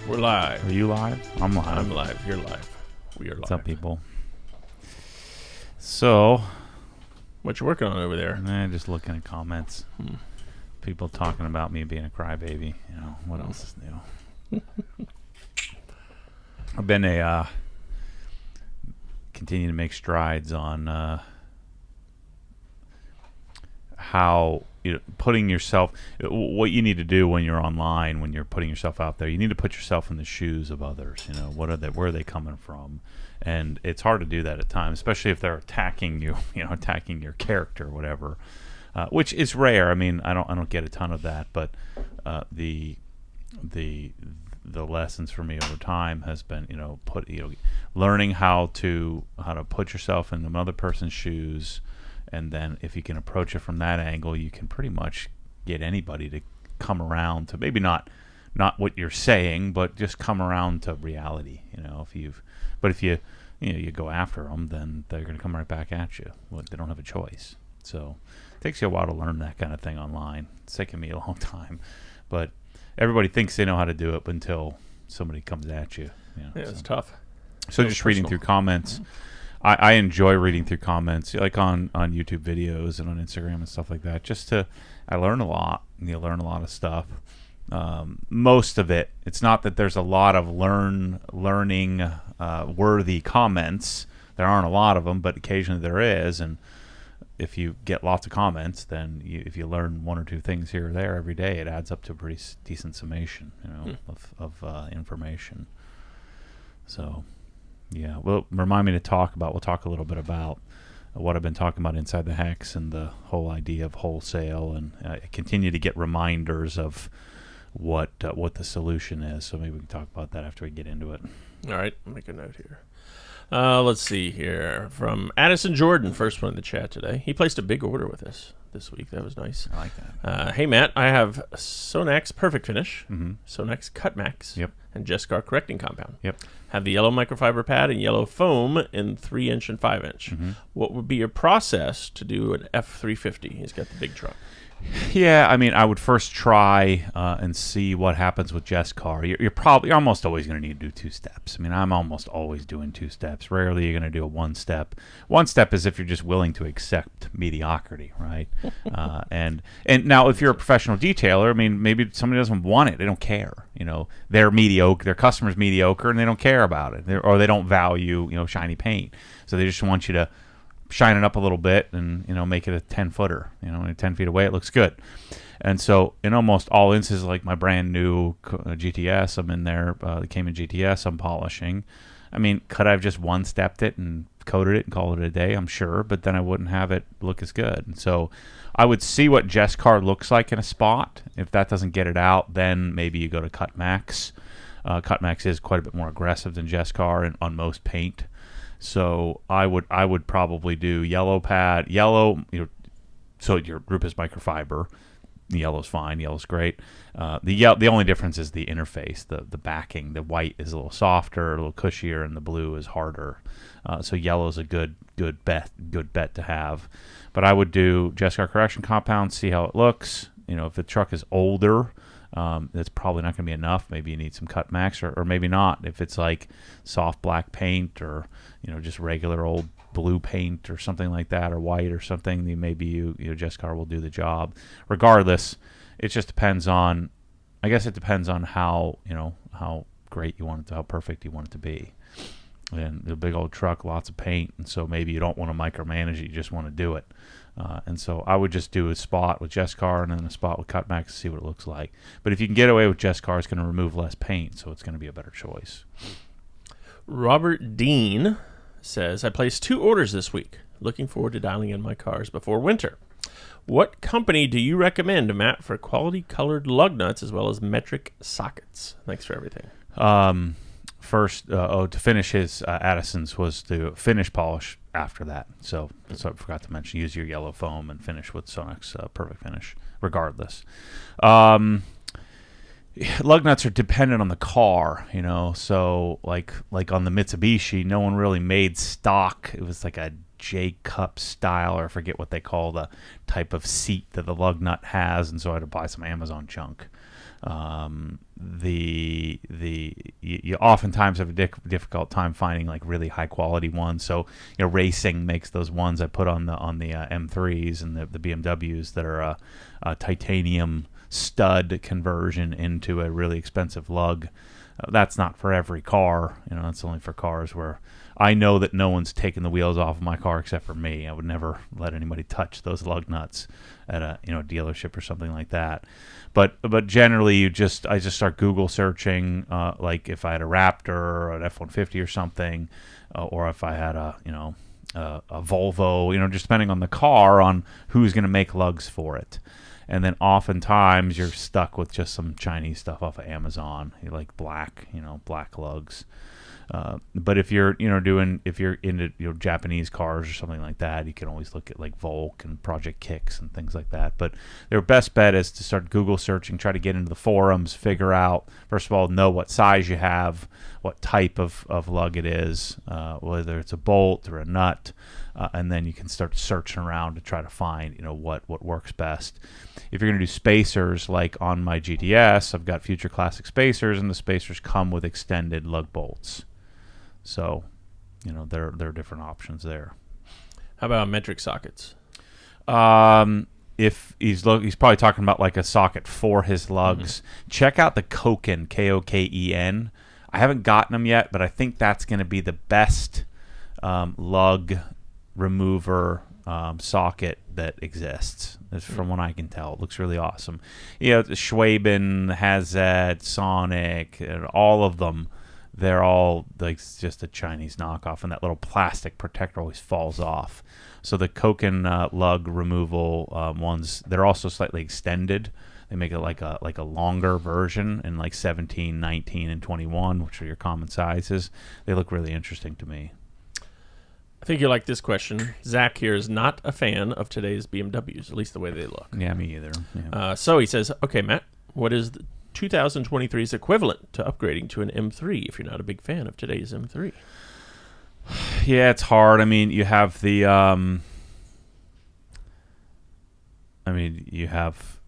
We're live. Are you live? I'm live. I'm live. You're live. We are live. What's up, people? So, what you working on over there? Just looking at comments. People talking about me being a crybaby. You know, what else is new? I've been continue to make strides on how putting yourself, what you need to do when you're online, when you're putting yourself out there. You need to put yourself in the shoes of others. Where are they coming from? And it's hard to do that at times, especially if they're attacking you, attacking your character, or whatever, which is rare. I mean, I don't get a ton of that, but the lessons for me over time has been, learning how to put yourself in another person's shoes. And then if you can approach it from that angle, you can pretty much get anybody to come around to maybe not what you're saying, but just come around to reality. If you go after them, then they're going to come right back at you. They don't have a choice. So it takes you a while to learn that kind of thing online. It's taken me a long time, but everybody thinks they know how to do it until somebody comes at you. It's tough. So just personal. Reading through comments. I enjoy reading through comments, like on YouTube videos and on Instagram and stuff like that. I learn a lot. You learn a lot of stuff. Most of it, it's not that there's a lot of learning worthy comments. There aren't a lot of them, but occasionally there is. And if you get lots of comments, then if you learn one or two things here or there every day, it adds up to a pretty decent summation, of information. So. Yeah, well, remind me to we'll talk a little bit about what I've been talking about inside the hex and the whole idea of wholesale, and continue to get reminders of what the solution is. So maybe we can talk about that after we get into it. All right, I'll make a note here. Let's see here. From Addison Jordan, first one in the chat today. He placed a big order with us this week. That was nice. I like that. Hey, Matt, I have Sonax Perfect Finish, Mm-hmm. Sonax Cut Max, Yep. and Jescar Correcting Compound. Yep. Have the yellow microfiber pad and yellow foam in 3-inch and 5-inch. Mm-hmm. What would be your process to do an F350? He's got the big truck. Yeah, I mean, I would first try and see what happens with Jescar. You're almost always going to need to do 2 steps. I mean, I'm almost always doing 2 steps. Rarely you're going to do a 1 step. 1 step is if you're just willing to accept mediocrity, right? And now, if you're a professional detailer, I mean, maybe somebody doesn't want it. They don't care. They're mediocre. Their customer's mediocre, and they don't care about it, or they don't value shiny paint. So they just want you to shine it up a little bit and make it a 10-footer. 10 feet away it looks good. And so in almost all instances, like my brand new GTS, I'm in there, it came in GTS, I'm polishing. I mean, could I have just 1-stepped it and coated it and called it a day? I'm sure, but then I wouldn't have it look as good. And so I would see what Jescar looks like in a spot. If that doesn't get it out, then maybe you go to Cut Max. Cut Max is quite a bit more aggressive than Jescar on most paint. So I would probably do yellow pad, so your group is microfiber. The yellow's fine, yellow's great. The only difference is the interface, the backing. The white is a little softer, a little cushier, and the blue is harder. So yellow's a good bet to have. But I would do Jescar correction compound, see how it looks. If the truck is older, that's probably not going to be enough. Maybe you need some Cut Max, or maybe not. If it's like soft black paint, or just regular old blue paint or something like that, or white or something, then maybe Jescar will do the job. Regardless, it just depends on. I guess it depends on how great you want it to, how perfect you want it to be. And the big old truck, lots of paint, and so maybe you don't want to micromanage it. You just want to do it. And so I would just do a spot with Jescar and then a spot with Cut Max to see what it looks like. But if you can get away with Jescar, it's going to remove less paint, so it's going to be a better choice. Robert Dean says, I placed 2 orders this week. Looking forward to dialing in my cars before winter. What company do you recommend, Matt, for quality colored lug nuts as well as metric sockets? Thanks for everything. First, to finish his Addison's was to finish polish after that. So I forgot to mention, use your yellow foam and finish with Sonax Perfect Finish, regardless. Lug nuts are dependent on the car, so like on the Mitsubishi, no one really made stock. It was like a J-cup style, or I forget what they call the type of seat that the lug nut has, and so I had to buy some Amazon junk. The you oftentimes have a difficult time finding like really high quality ones. So racing makes those ones I put on the M3s and the BMWs that are a titanium stud conversion into a really expensive lug. That's not for every car. That's only for cars where I know that no one's taken the wheels off of my car except for me. I would never let anybody touch those lug nuts at a dealership or something like that. But generally, I just start Google searching, like if I had a Raptor or an F-150 or something, or if I had a Volvo, just depending on the car, on who's going to make lugs for it. And then oftentimes you're stuck with just some Chinese stuff off of Amazon, like black lugs. But if you're into Japanese cars or something like that, you can always look at like Volk and Project Kicks and things like that. But their best bet is to start Google searching, try to get into the forums, figure out, first of all, know what size you have, what type of lug it is, whether it's a bolt or a nut, and then you can start searching around to try to find what works best. If you're going to do spacers, like on my GTS, I've got Future Classic spacers, and the spacers come with extended lug bolts. So, there are different options there. How about metric sockets? If he's probably talking about like a socket for his lugs. Check out the Koken, Koken. I haven't gotten them yet, but I think that's going to be the best lug remover socket that exists. That's from what I can tell. It looks really awesome. Schwaben, Hazet, Sonic, and all of them. They're all like just a Chinese knockoff, and that little plastic protector always falls off. So the Koken lug removal ones, they're also slightly extended. They make it like a longer version in like 17, 19, and 21, which are your common sizes. They look really interesting to me. I think you like this question. Zach here is not a fan of today's BMWs, at least the way they look. Yeah, me either. Yeah. So he says, okay, Matt, what is the 2023's equivalent to upgrading to an M3 if you're not a big fan of today's M3? Yeah, it's hard. I mean, you have the you have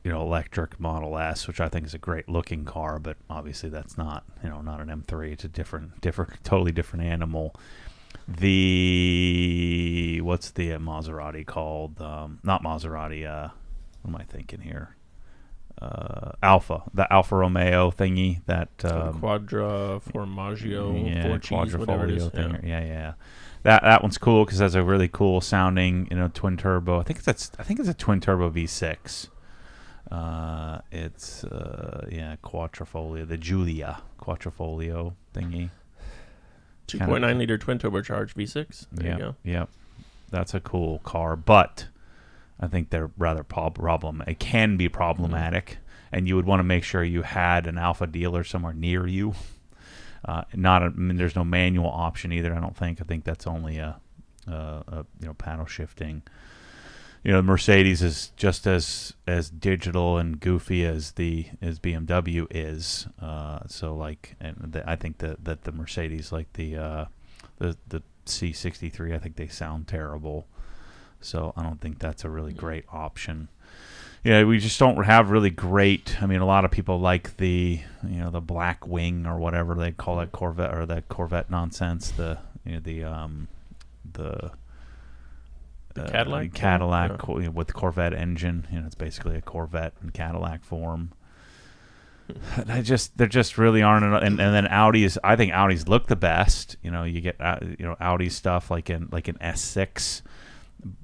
electric Model S, which I think is a great looking car, but obviously that's not not an M3. It's a different totally different animal. What's the Maserati called? Not Maserati. What am I thinking here? The Alfa Romeo thingy, that Quadra Formaggio, Four Cheese, whatever it is. Thing. Yeah. That one's cool because it has a really cool sounding, twin turbo. I think it's a twin turbo V6. It's Quattrofolio, the Giulia Quattrofolio thingy. 2.9 liter twin turbocharged V6. There you go. Yep. That's a cool car, but I think they're rather it can be problematic, and you would want to make sure you had an Alfa dealer somewhere near you. There's no manual option either. I don't think. I think that's only a paddle shifting. Mercedes is just as digital and goofy as BMW is. I think that the Mercedes, like the C63, I think they sound terrible. So I don't think that's a really great option. We just don't have really great. I mean, a lot of people like the Black Wing or whatever they call that Corvette, or that Corvette nonsense. The Cadillac with Corvette engine. It's basically a Corvette in Cadillac form. They're just really aren't. And then Audis. I think Audis look the best. You get Audi stuff like an S6,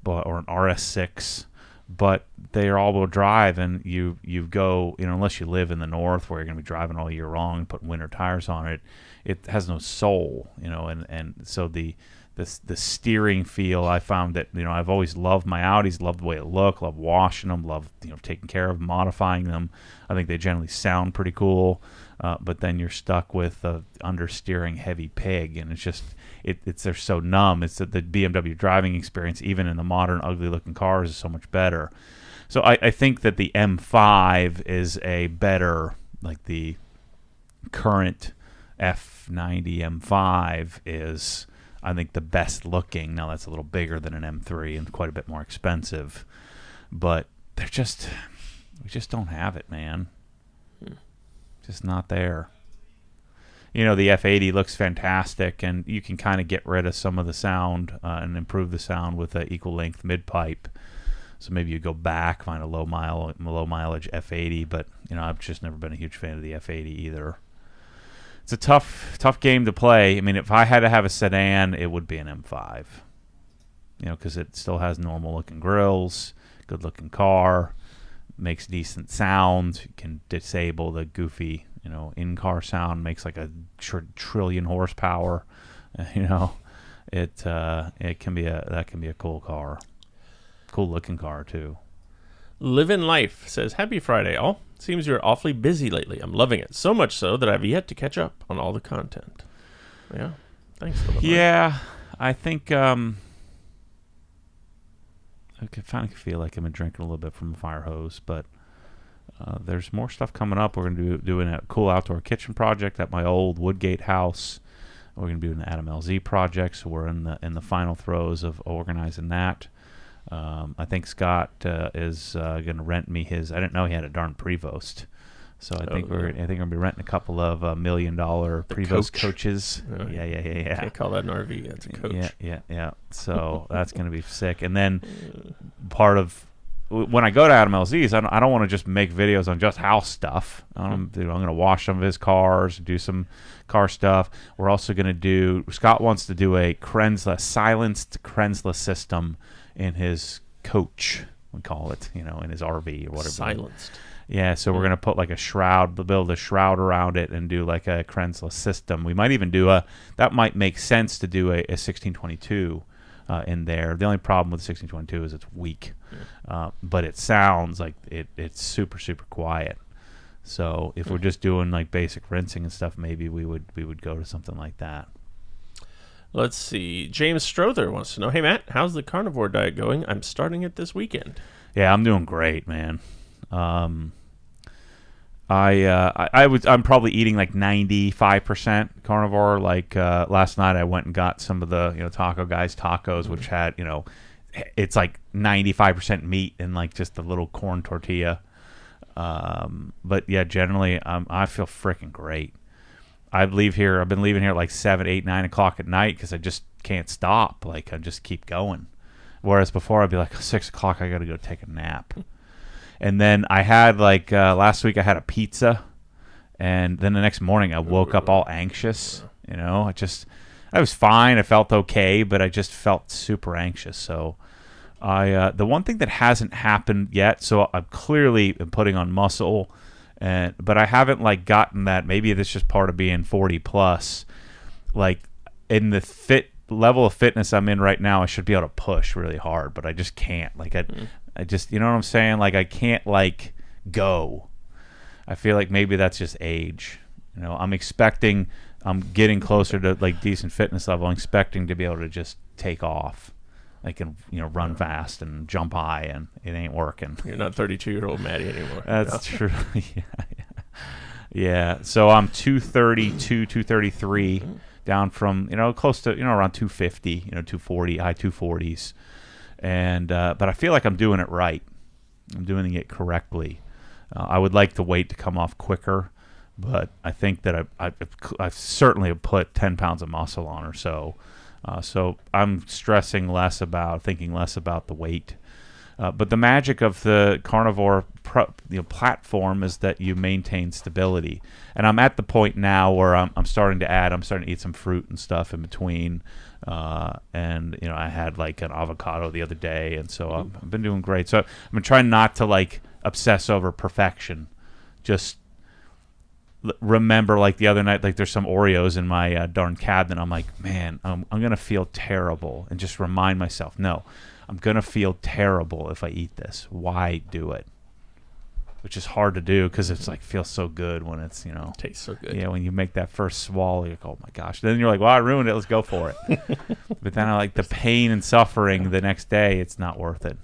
or an RS6. But they are all-wheel drive, and you go, unless you live in the north where you're going to be driving all year long and putting winter tires on it, it has no soul, and so the steering feel, I found that, I've always loved my Audis, loved the way it looked, loved washing them, loved, taking care of them, modifying them. I think they generally sound pretty cool, but then you're stuck with a understeering heavy pig, and it's just, they're so numb. It's that the BMW driving experience, even in the modern ugly looking cars, is so much better. So I think that the M5 is a better, like the current F90 M5 is, I think, the best looking. Now that's a little bigger than an M3 and quite a bit more expensive, but we just don't have it, man. Just not there. the F80 looks fantastic, and you can kind of get rid of some of the sound and improve the sound with an equal length mid pipe. So maybe you go back, find a low mileage F80, but I've just never been a huge fan of the F80 either. It's a tough game to play. I mean, if I had to have a sedan, it would be an M5. Because it still has normal looking grills, good looking car, makes decent sound. You can disable the goofy, in-car sound, makes like a trillion horsepower. It can be a cool car. Cool looking car too. Livin' Life says, Happy Friday, all. Seems you're awfully busy lately. I'm loving it. So much so that I've yet to catch up on all the content. Yeah. Thanks, Livin' Life. Yeah. I think I kind of feel like I've been drinking a little bit from a fire hose, but there's more stuff coming up. We're going to be doing a cool outdoor kitchen project at my old Woodgate house. We're going to be doing the Adam LZ project, so we're in the final throes of organizing that. I think Scott is going to rent me his. I didn't know he had a darn Prevost, so I think we're going to be renting a couple of $1 million Prevost coaches. Oh, yeah. Can't call that an RV. That's a coach. Yeah. So that's going to be sick. And then part of when I go to Adam LZ's, I don't want to just make videos on just house stuff. I'm going to wash some of his cars, do some car stuff. We're also going to do. Scott wants to do a silenced Krensless system in his coach, we call it, in his RV or whatever. Silenced. Yeah, so we're going to put like a shroud, build a shroud around it and do like a Krensless system. We might even do that might make sense to do a 1622 in there. The only problem with the 1622 is it's weak, but it sounds like it's super, super quiet. So if we're just doing like basic rinsing and stuff, maybe we would go to something like that. Let's see. James Strother wants to know, hey, Matt, how's the carnivore diet going? I'm starting it this weekend. Yeah, I'm doing great, man. I'm probably eating like 95% carnivore. Like last night I went and got some of the Taco Guy's tacos, which had it's like 95% meat and like just a little corn tortilla. But yeah, generally I feel freaking great. I've been leaving here at like 7, 8, 9 o'clock at night because I just can't stop. Like I just keep going. Whereas before I'd be like 6 o'clock, I got to go take a nap. And then I had like last week I had a pizza, and then the next morning I woke up all anxious. I was fine. I felt okay, but I just felt super anxious. So the one thing that hasn't happened yet, so I've clearly been putting on muscle. But I haven't like gotten that. Maybe that's just part of being 40 plus. Like in the level of fitness I'm in right now, I should be able to push really hard, but I just can't. Like I just, you know what I'm saying? Like I can't like go. I feel like maybe that's just age. I'm getting closer to like decent fitness level. I'm expecting to be able to just take off. I can, run fast and jump high, and it ain't working. You're not 32-year-old Maddie anymore. That's true. Yeah. So I'm 232, 233, down from close to around 250, 240, high 240s, and but I feel like I'm doing it right. I'm doing it correctly. I would like the weight to come off quicker, but I think that I've certainly put 10 pounds of muscle on or so. So I'm thinking less about the weight. But the magic of the carnivore platform is that you maintain stability. And I'm at the point now where I'm starting to eat some fruit and stuff in between. And I had like an avocado the other day, and so I've been doing great. So I've been trying not to like obsess over perfection. Just remember, like the other night, like there's some Oreos in my darn cabinet. I'm like, man, I'm gonna feel terrible, and just remind myself, no, I'm gonna feel terrible if I eat this. Why do it? Which is hard to do because it's like feels so good when it's tastes so good. Yeah, when you make that first swallow, you're like, oh my gosh. Then you're like, well, I ruined it. Let's go for it. But then I like the pain and suffering the next day. It's not worth it.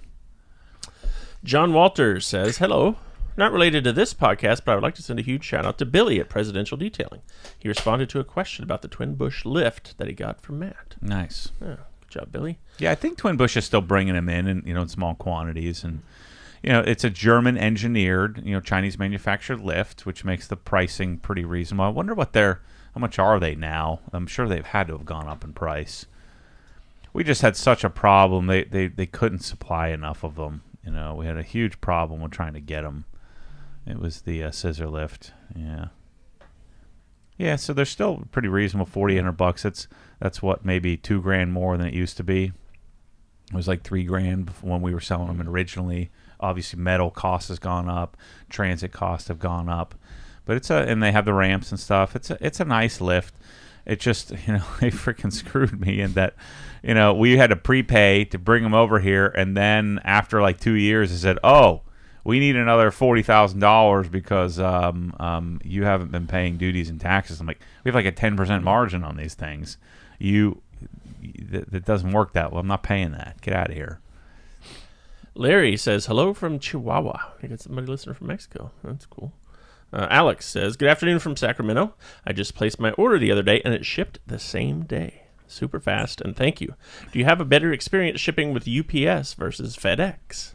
John Walters says, hello. Not related to this podcast, but I would like to send a huge shout out to Billy at Presidential Detailing. He responded to a question about the Twin Bush lift that he got from Matt. Nice. Yeah, good job, Billy. Yeah, I think Twin Bush is still bringing them in small quantities, and it's a German engineered, Chinese manufactured lift, which makes the pricing pretty reasonable. I wonder how much are they now? I'm sure they've had to have gone up in price. We just had such a problem. They couldn't supply enough of them. We had a huge problem with trying to get them. It was the scissor lift. Yeah, so they're still pretty reasonable, $4,800. That's what, maybe $2,000 more than it used to be. It was like $3,000 when we were selling them originally. Obviously, metal cost has gone up, transit costs have gone up, but and they have the ramps and stuff. It's a nice lift. It just, they freaking screwed me in that, we had to prepay to bring them over here, and then after like 2 years, they said, "Oh, we need another $40,000 because you haven't been paying duties and taxes." I'm like, we have like a 10% margin on these things. That doesn't work that well. I'm not paying that. Get out of here. Larry says, hello from Chihuahua. I got somebody listening from Mexico. That's cool. Alex says, good afternoon from Sacramento. I just placed my order the other day, and it shipped the same day. Super fast, and thank you. Do you have a better experience shipping with UPS versus FedEx?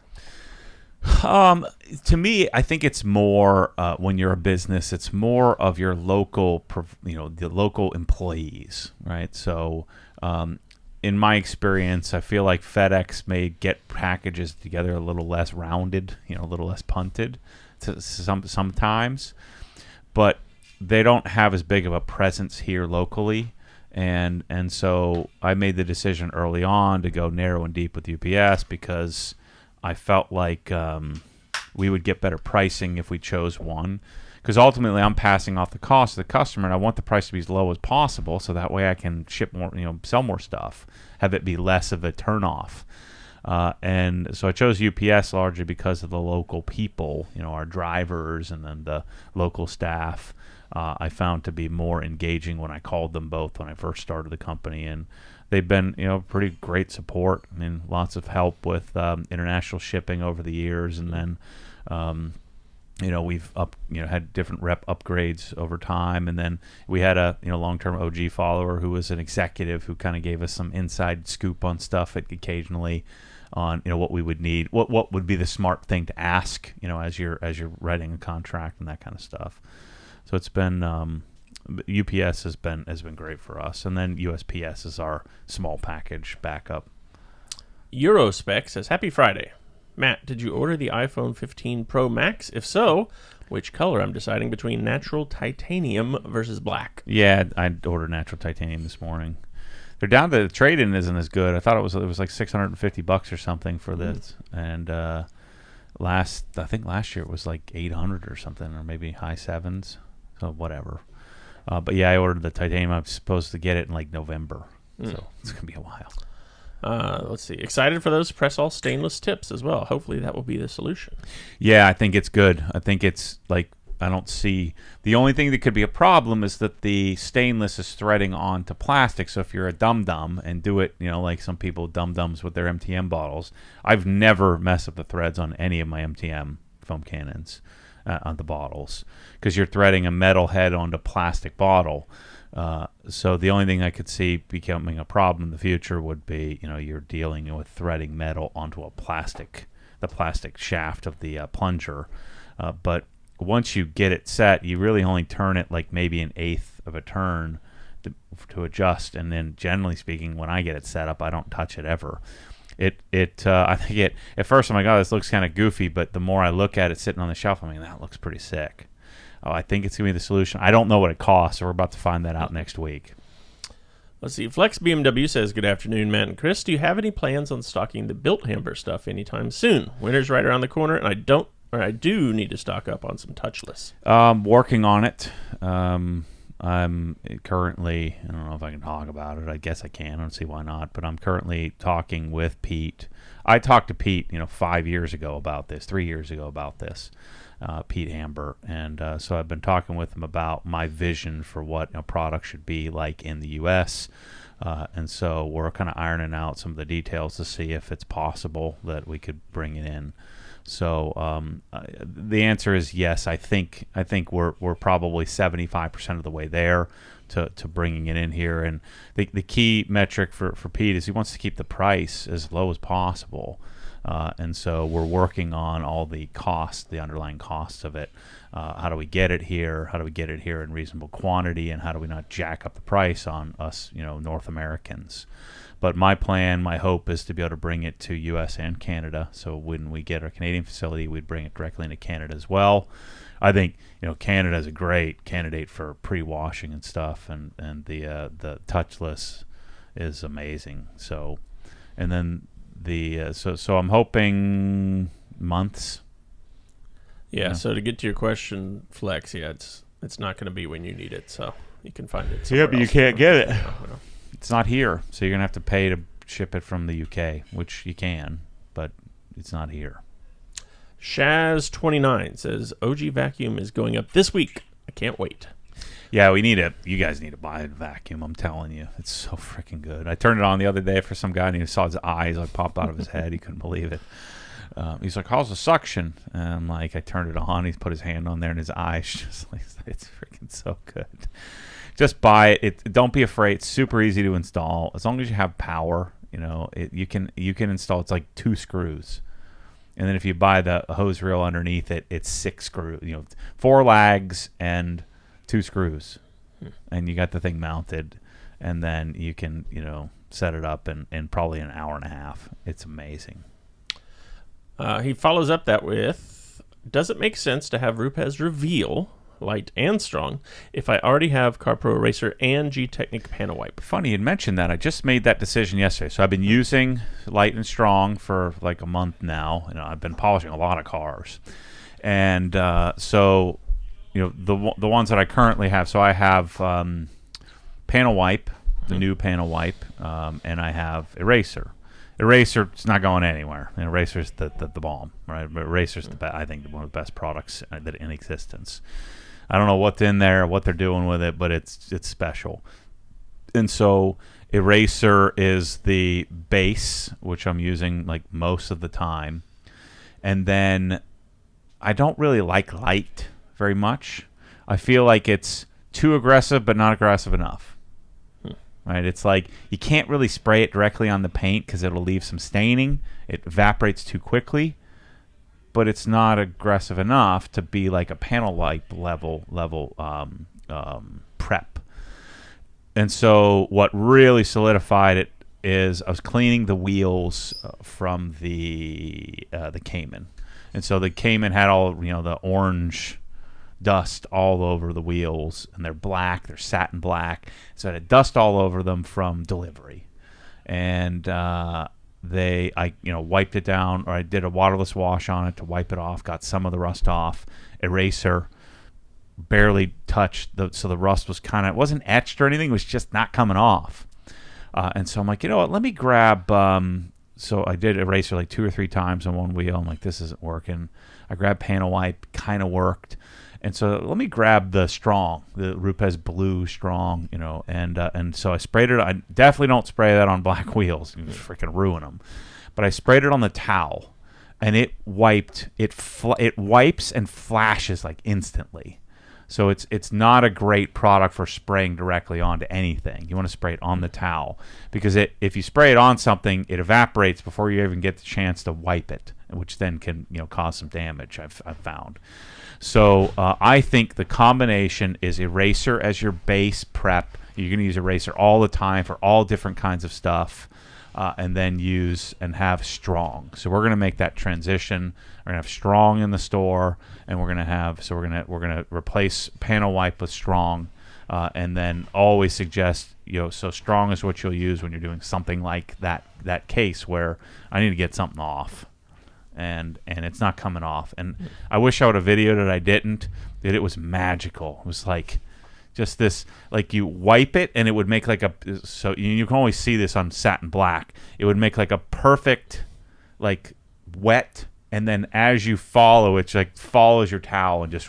To me, I think it's more when you're a business, it's more of your local, the local employees, right? So, in my experience, I feel like FedEx may get packages together a little less rounded, a little less punted sometimes, but they don't have as big of a presence here locally. And so I made the decision early on to go narrow and deep with UPS because I felt like we would get better pricing if we chose one, because ultimately I'm passing off the cost to the customer, and I want the price to be as low as possible, so that way I can ship more, sell more stuff, have it be less of a turnoff. And so I chose UPS largely because of the local people, our drivers, and then the local staff. I found to be more engaging when I called them both when I first started the company, and they've been, pretty great support. I mean, lots of help with international shipping over the years, and then, we've had different rep upgrades over time, and then we had a long-term OG follower who was an executive who kind of gave us some inside scoop on stuff occasionally on what we would need, what would be the smart thing to ask, as you're writing a contract and that kind of stuff. So it's been UPS has been great for us, and then USPS is our small package backup. Eurospec says, happy Friday. Matt, did you order the iPhone 15 Pro Max? If so, which color? I'm deciding between natural titanium versus black. Yeah, I ordered natural titanium this morning. They're down to the trade-in isn't as good. I thought it was like $650 or something for this, and I think last year it was like $800 or something, or maybe high sevens. So whatever. But yeah, I ordered the titanium. I'm supposed to get it in like November, so it's gonna be a while. Let's see. Excited for those press-all stainless tips as well. Hopefully that will be the solution. Yeah, I think it's good. I think it's like, I don't see, the only thing that could be a problem is that the stainless is threading onto plastic. So if you're a dum-dum and do it, like some people dum-dums with their MTM bottles, I've never messed up the threads on any of my MTM foam cannons on the bottles, because you're threading a metal head onto a plastic bottle. So the only thing I could see becoming a problem in the future would be, you're dealing with threading metal onto the plastic shaft of the plunger. But once you get it set, you really only turn it like maybe an eighth of a turn to adjust. And then generally speaking, when I get it set up, I don't touch it ever. I think at first I'm like, oh, this looks kind of goofy, but the more I look at it sitting on the shelf, I'm like, that looks pretty sick. I think it's going to be the solution. I don't know what it costs, so we're about to find that out next week. Let's see. Flex BMW says, good afternoon, Matt and Chris. Do you have any plans on stocking the built hamper stuff anytime soon? Winter's right around the corner, and I do need to stock up on some touchless. Working on it. I'm currently, I don't know if I can talk about it. I guess I can. I don't see why not. But I'm currently talking with Pete. I talked to Pete, 3 years ago about this, Pete Amber. And so I've been talking with him about my vision for what a product should be like in the U.S. And so we're kind of ironing out some of the details to see if it's possible that we could bring it in. So the answer is yes. I think we're probably 75% of the way there to bringing it in here. And the key metric for Pete is he wants to keep the price as low as possible. And so we're working on all the costs, the underlying costs of it. How do we get it here? How do we get it here in reasonable quantity? And how do we not jack up the price on us, North Americans? But my plan, my hope is to be able to bring it to U.S. and Canada. So when we get our Canadian facility, we'd bring it directly into Canada as well. I think Canada is a great candidate for pre-washing and stuff, and the touchless is amazing. So, and then so I'm hoping months. Yeah. So to get to your question, Flex, it's not going to be when you need it, so you can find it. Yeah, but you can't get it. No. It's not here, so you're gonna have to pay to ship it from the UK, which you can, but it's not here. Shaz29 says OG vacuum is going up this week. I can't wait. Yeah, you guys need to buy a vacuum. I'm telling you, it's so freaking good. I turned it on the other day for some guy, and he saw his eyes like pop out of his head. He couldn't believe it. He's like, "How's the suction?" And I'm like, I turned it on. He put his hand on there, and his eyes just like, it's freaking so good. Just buy it. Don't be afraid. It's super easy to install. As long as you have power, you can install. It's like 2 screws, and then if you buy the hose reel underneath it, it's 6 screws. 4 lags and 2 screws, and you got the thing mounted, and then you can set it up in probably an hour and a half. It's amazing. He follows up that with, does it make sense to have Rupes reveal light and strong if I already have CarPro Eraser and G-Technic Panel Wipe? Funny you'd mentioned that. I just made that decision yesterday. So I've been using light and strong for like a month now. I've been polishing a lot of cars. And so, the ones that I currently have. So I have Panel Wipe, the new Panel Wipe, and I have Eraser. Eraser's not going anywhere. Eraser's the bomb, right? Eraser's I think one of the best products that in existence. I don't know what's in there, what they're doing with it, but it's special. And so Eraser is the base, which I'm using like most of the time. And then I don't really like light very much. I feel like it's too aggressive, but not aggressive enough. Right? It's like you can't really spray it directly on the paint because it'll leave some staining. It evaporates too quickly, but it's not aggressive enough to be like a panel wipe level prep. And so what really solidified it is I was cleaning the wheels from the Cayman, and so the Cayman had all the orange dust all over the wheels, and they're black, they're satin black, so it had dust all over them from delivery. And I wiped it down, or I did a waterless wash on it to wipe it off, got some of the rust off. Eraser barely touched so the rust was it wasn't etched or anything, it was just not coming off. And so I'm like, what, let me grab so I did Eraser like 2 or 3 times on one wheel. I'm like, this isn't working. I grabbed Panel Wipe, kind of worked. And so let me grab the strong, the Rupes Blue Strong, and so I sprayed it. I definitely don't spray that on black wheels. You just freaking ruin them. But I sprayed it on the towel, and it wiped. It wipes and flashes like instantly. So it's not a great product for spraying directly onto anything. You want to spray it on the towel because if you spray it on something, it evaporates before you even get the chance to wipe it, which then can cause some damage. I've found. So I think the combination is Eraser as your base prep. You're going to use Eraser all the time for all different kinds of stuff, and then use and have strong. So we're going to make that transition. We're going to have strong in the store, and we're going to replace Panel Wipe with strong, and then always suggest so strong is what you'll use when you're doing something like that case where I need to get something off. And it's not coming off. And I wish I would have videoed it. I didn't. It was magical. It was like just this, like you wipe it and it would make like so you can always see this on satin black. It would make like a perfect like wet, and then as you follow it, like follows your towel and just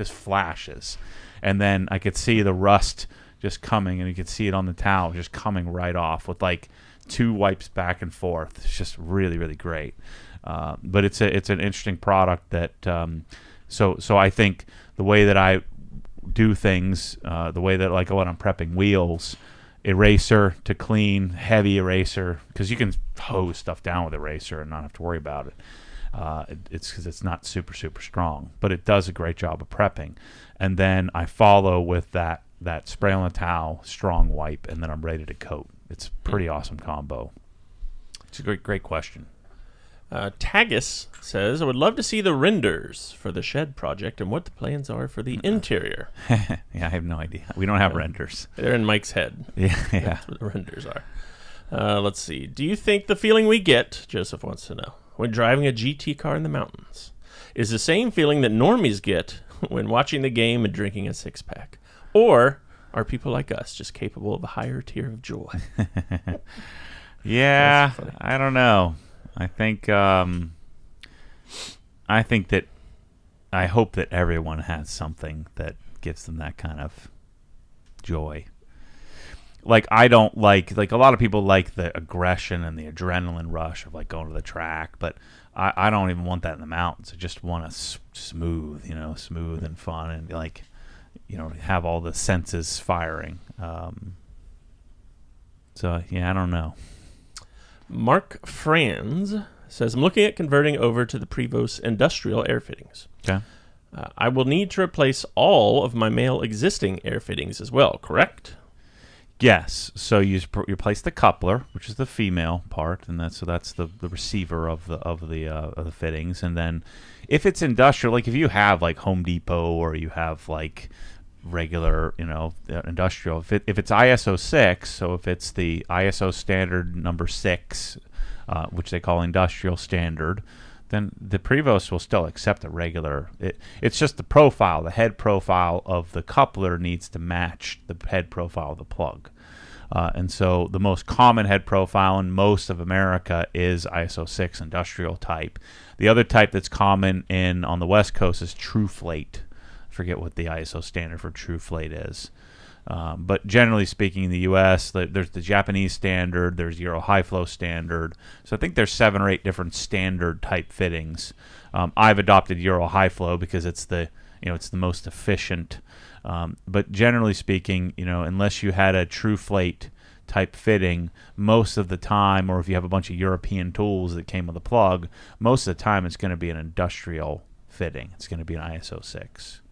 flashes. And then I could see the rust just coming, and you could see it on the towel just coming right off with like 2 wipes back and forth. It's just really, really great. But it's an interesting product that so I think the way that I do things, the way that when I'm prepping wheels eraser to clean, heavy eraser, because you can hose stuff down with eraser and not have to worry about it. It's because it's not super, super strong, but it does a great job of prepping. And then I follow with that spray on the towel, strong wipe, and then I'm ready to coat. It's a pretty awesome combo. It's a great question. Tagus says, I would love to see the renders for the shed project and what the plans are for the interior. Yeah, I have no idea. We don't have renders. They're in Mike's head. Yeah. That's what the renders are. Let's see. Do you think the feeling we get, Joseph wants to know, when driving a GT car in the mountains is the same feeling that normies get when watching the game and drinking a six-pack? Or are people like us just capable of a higher tier of joy? Yeah, I don't know. I hope that everyone has something that gives them that kind of joy. Like, I don't like a lot of people like the aggression and the adrenaline rush of like going to the track, but I don't even want that in the mountains. I just want to smooth and fun, and like, have all the senses firing. So yeah, I don't know. Mark Franz says, I'm looking at converting over to the Prevost industrial air fittings. Okay. I will need to replace all of my male existing air fittings as well, correct? Yes. So you replace the coupler, which is the female part, and that's the receiver of the fittings. And then if it's industrial, like if you have like Home Depot or you have like regular, industrial, if it's ISO 6, so if it's the ISO standard number 6, which they call industrial standard, then the Prevost will still accept a regular. It's just the head profile of the coupler needs to match the head profile of the plug. And so the most common head profile in most of America is ISO 6 industrial type. The other type that's common on the West Coast is TrueFlate. Forget what the ISO standard for TrueFlate is. But generally speaking, in the U.S., there's the Japanese standard, there's Euro High Flow standard. So I think there's 7 or 8 different standard type fittings. I've adopted Euro High Flow because it's the most efficient. But generally speaking, unless you had a TrueFlate type fitting, most of the time, or if you have a bunch of European tools that came with a plug, most of the time it's going to be an industrial fitting. It's going to be an ISO 6.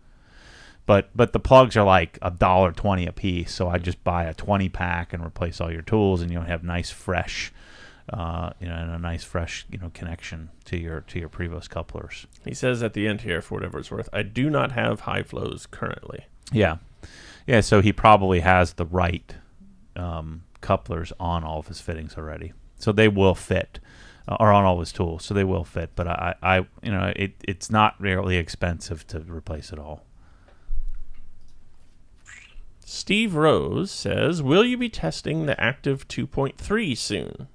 But the plugs are like $1.20 a piece, so I just buy a 20 pack and replace all your tools, and you'll have nice fresh, and a nice fresh connection to your Prevost couplers. He says at the end here, for whatever it's worth, I do not have high flows currently. Yeah. So he probably has the right couplers on all of his fittings already, so they will fit, or on all his tools, so they will fit. But it's not really expensive to replace it all. Steve Rose says, will you be testing the Active 2.3 soon?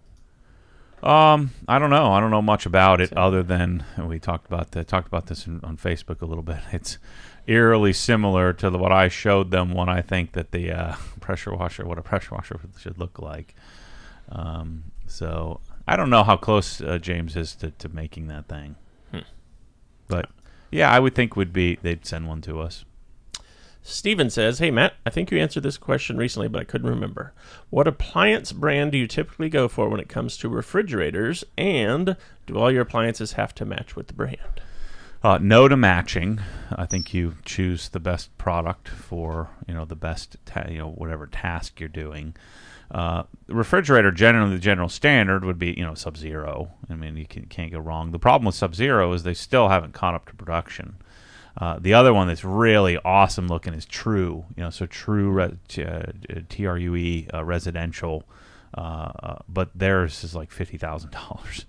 I don't know. I don't know much about it other than we talked about this on Facebook a little bit. It's eerily similar to what I showed them when I think that the what a pressure washer should look like. So I don't know how close James is to making that thing. But yeah, I would think they'd send one to us. Steven says, hey, Matt, I think you answered this question recently, but I couldn't remember. What appliance brand do you typically go for when it comes to refrigerators, and do all your appliances have to match with the brand? No to matching. I think you choose the best product for the best whatever task you're doing. Refrigerator, generally the general standard would be Sub-Zero. I mean, you can't go wrong. The problem with Sub-Zero is they still haven't caught up to production. The other one that's really awesome looking is True. So True, TRUE residential, but theirs is like $50,000.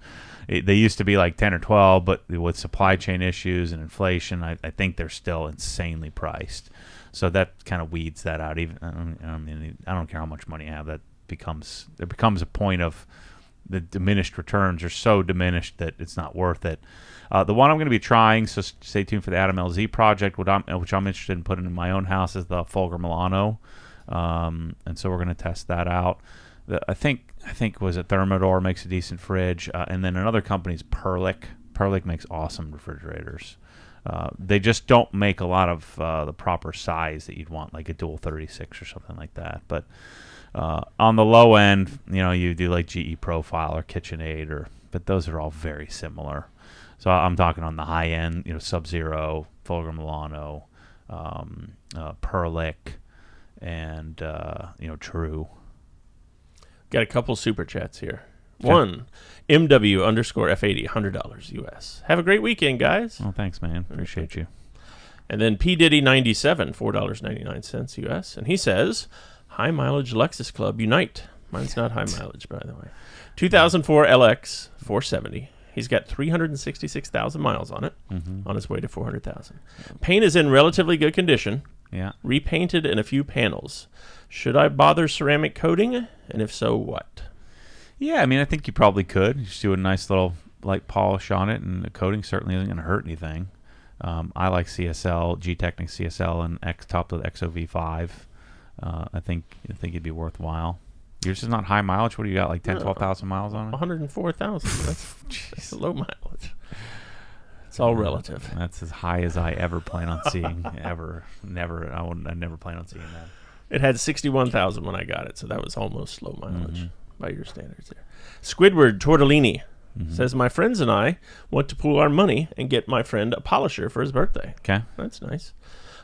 They used to be like 10 or 12, but with supply chain issues and inflation, I think they're still insanely priced. So that kind of weeds that out. Even I don't care how much money you have. There becomes a point of the diminished returns are so diminished that it's not worth it. The one I'm going to be trying, so stay tuned for the Adam LZ project, which I'm interested in putting in my own house, is the Folger Milano, and so we're going to test that out. I think was it Thermador makes a decent fridge, and then another company's Perlick. Perlick makes awesome refrigerators. They just don't make a lot of the proper size that you'd want, like a dual 36 or something like that. But On the low end, you do like GE Profile or KitchenAid, but those are all very similar. So I'm talking on the high end, Sub-Zero, Fulgrim Milano, Perlick, and True. Got a couple super chats here. Okay. One, MW_F80, $100 US. Have a great weekend, guys. Well, thanks, man. Appreciate you. And then P Diddy 97, $4.99 US, and he says, high mileage Lexus Club Unite. Mine's not high mileage, by the way. 2004 LX 470. He's got 366,000 miles on it, on his way to 400,000. Paint is in relatively good condition. Yeah. Repainted in a few panels. Should I bother ceramic coating? And if so, what? Yeah, I think you probably could. You just do a nice little light polish on it, and the coating certainly isn't going to hurt anything. I like CSL, G-Technic CSL, and topped with XOV5. I think it'd be worthwhile. Yours is not high mileage. What do you got, like 10, 12,000 miles on it? 104,000. That's low mileage. It's all relative. That's as high as I ever plan on seeing. Ever. Never. I never plan on seeing that. It had 61,000 when I got it, so that was almost low mileage by your standards there. Squidward Tortellini says, my friends and I want to pool our money and get my friend a polisher for his birthday. Okay. That's nice.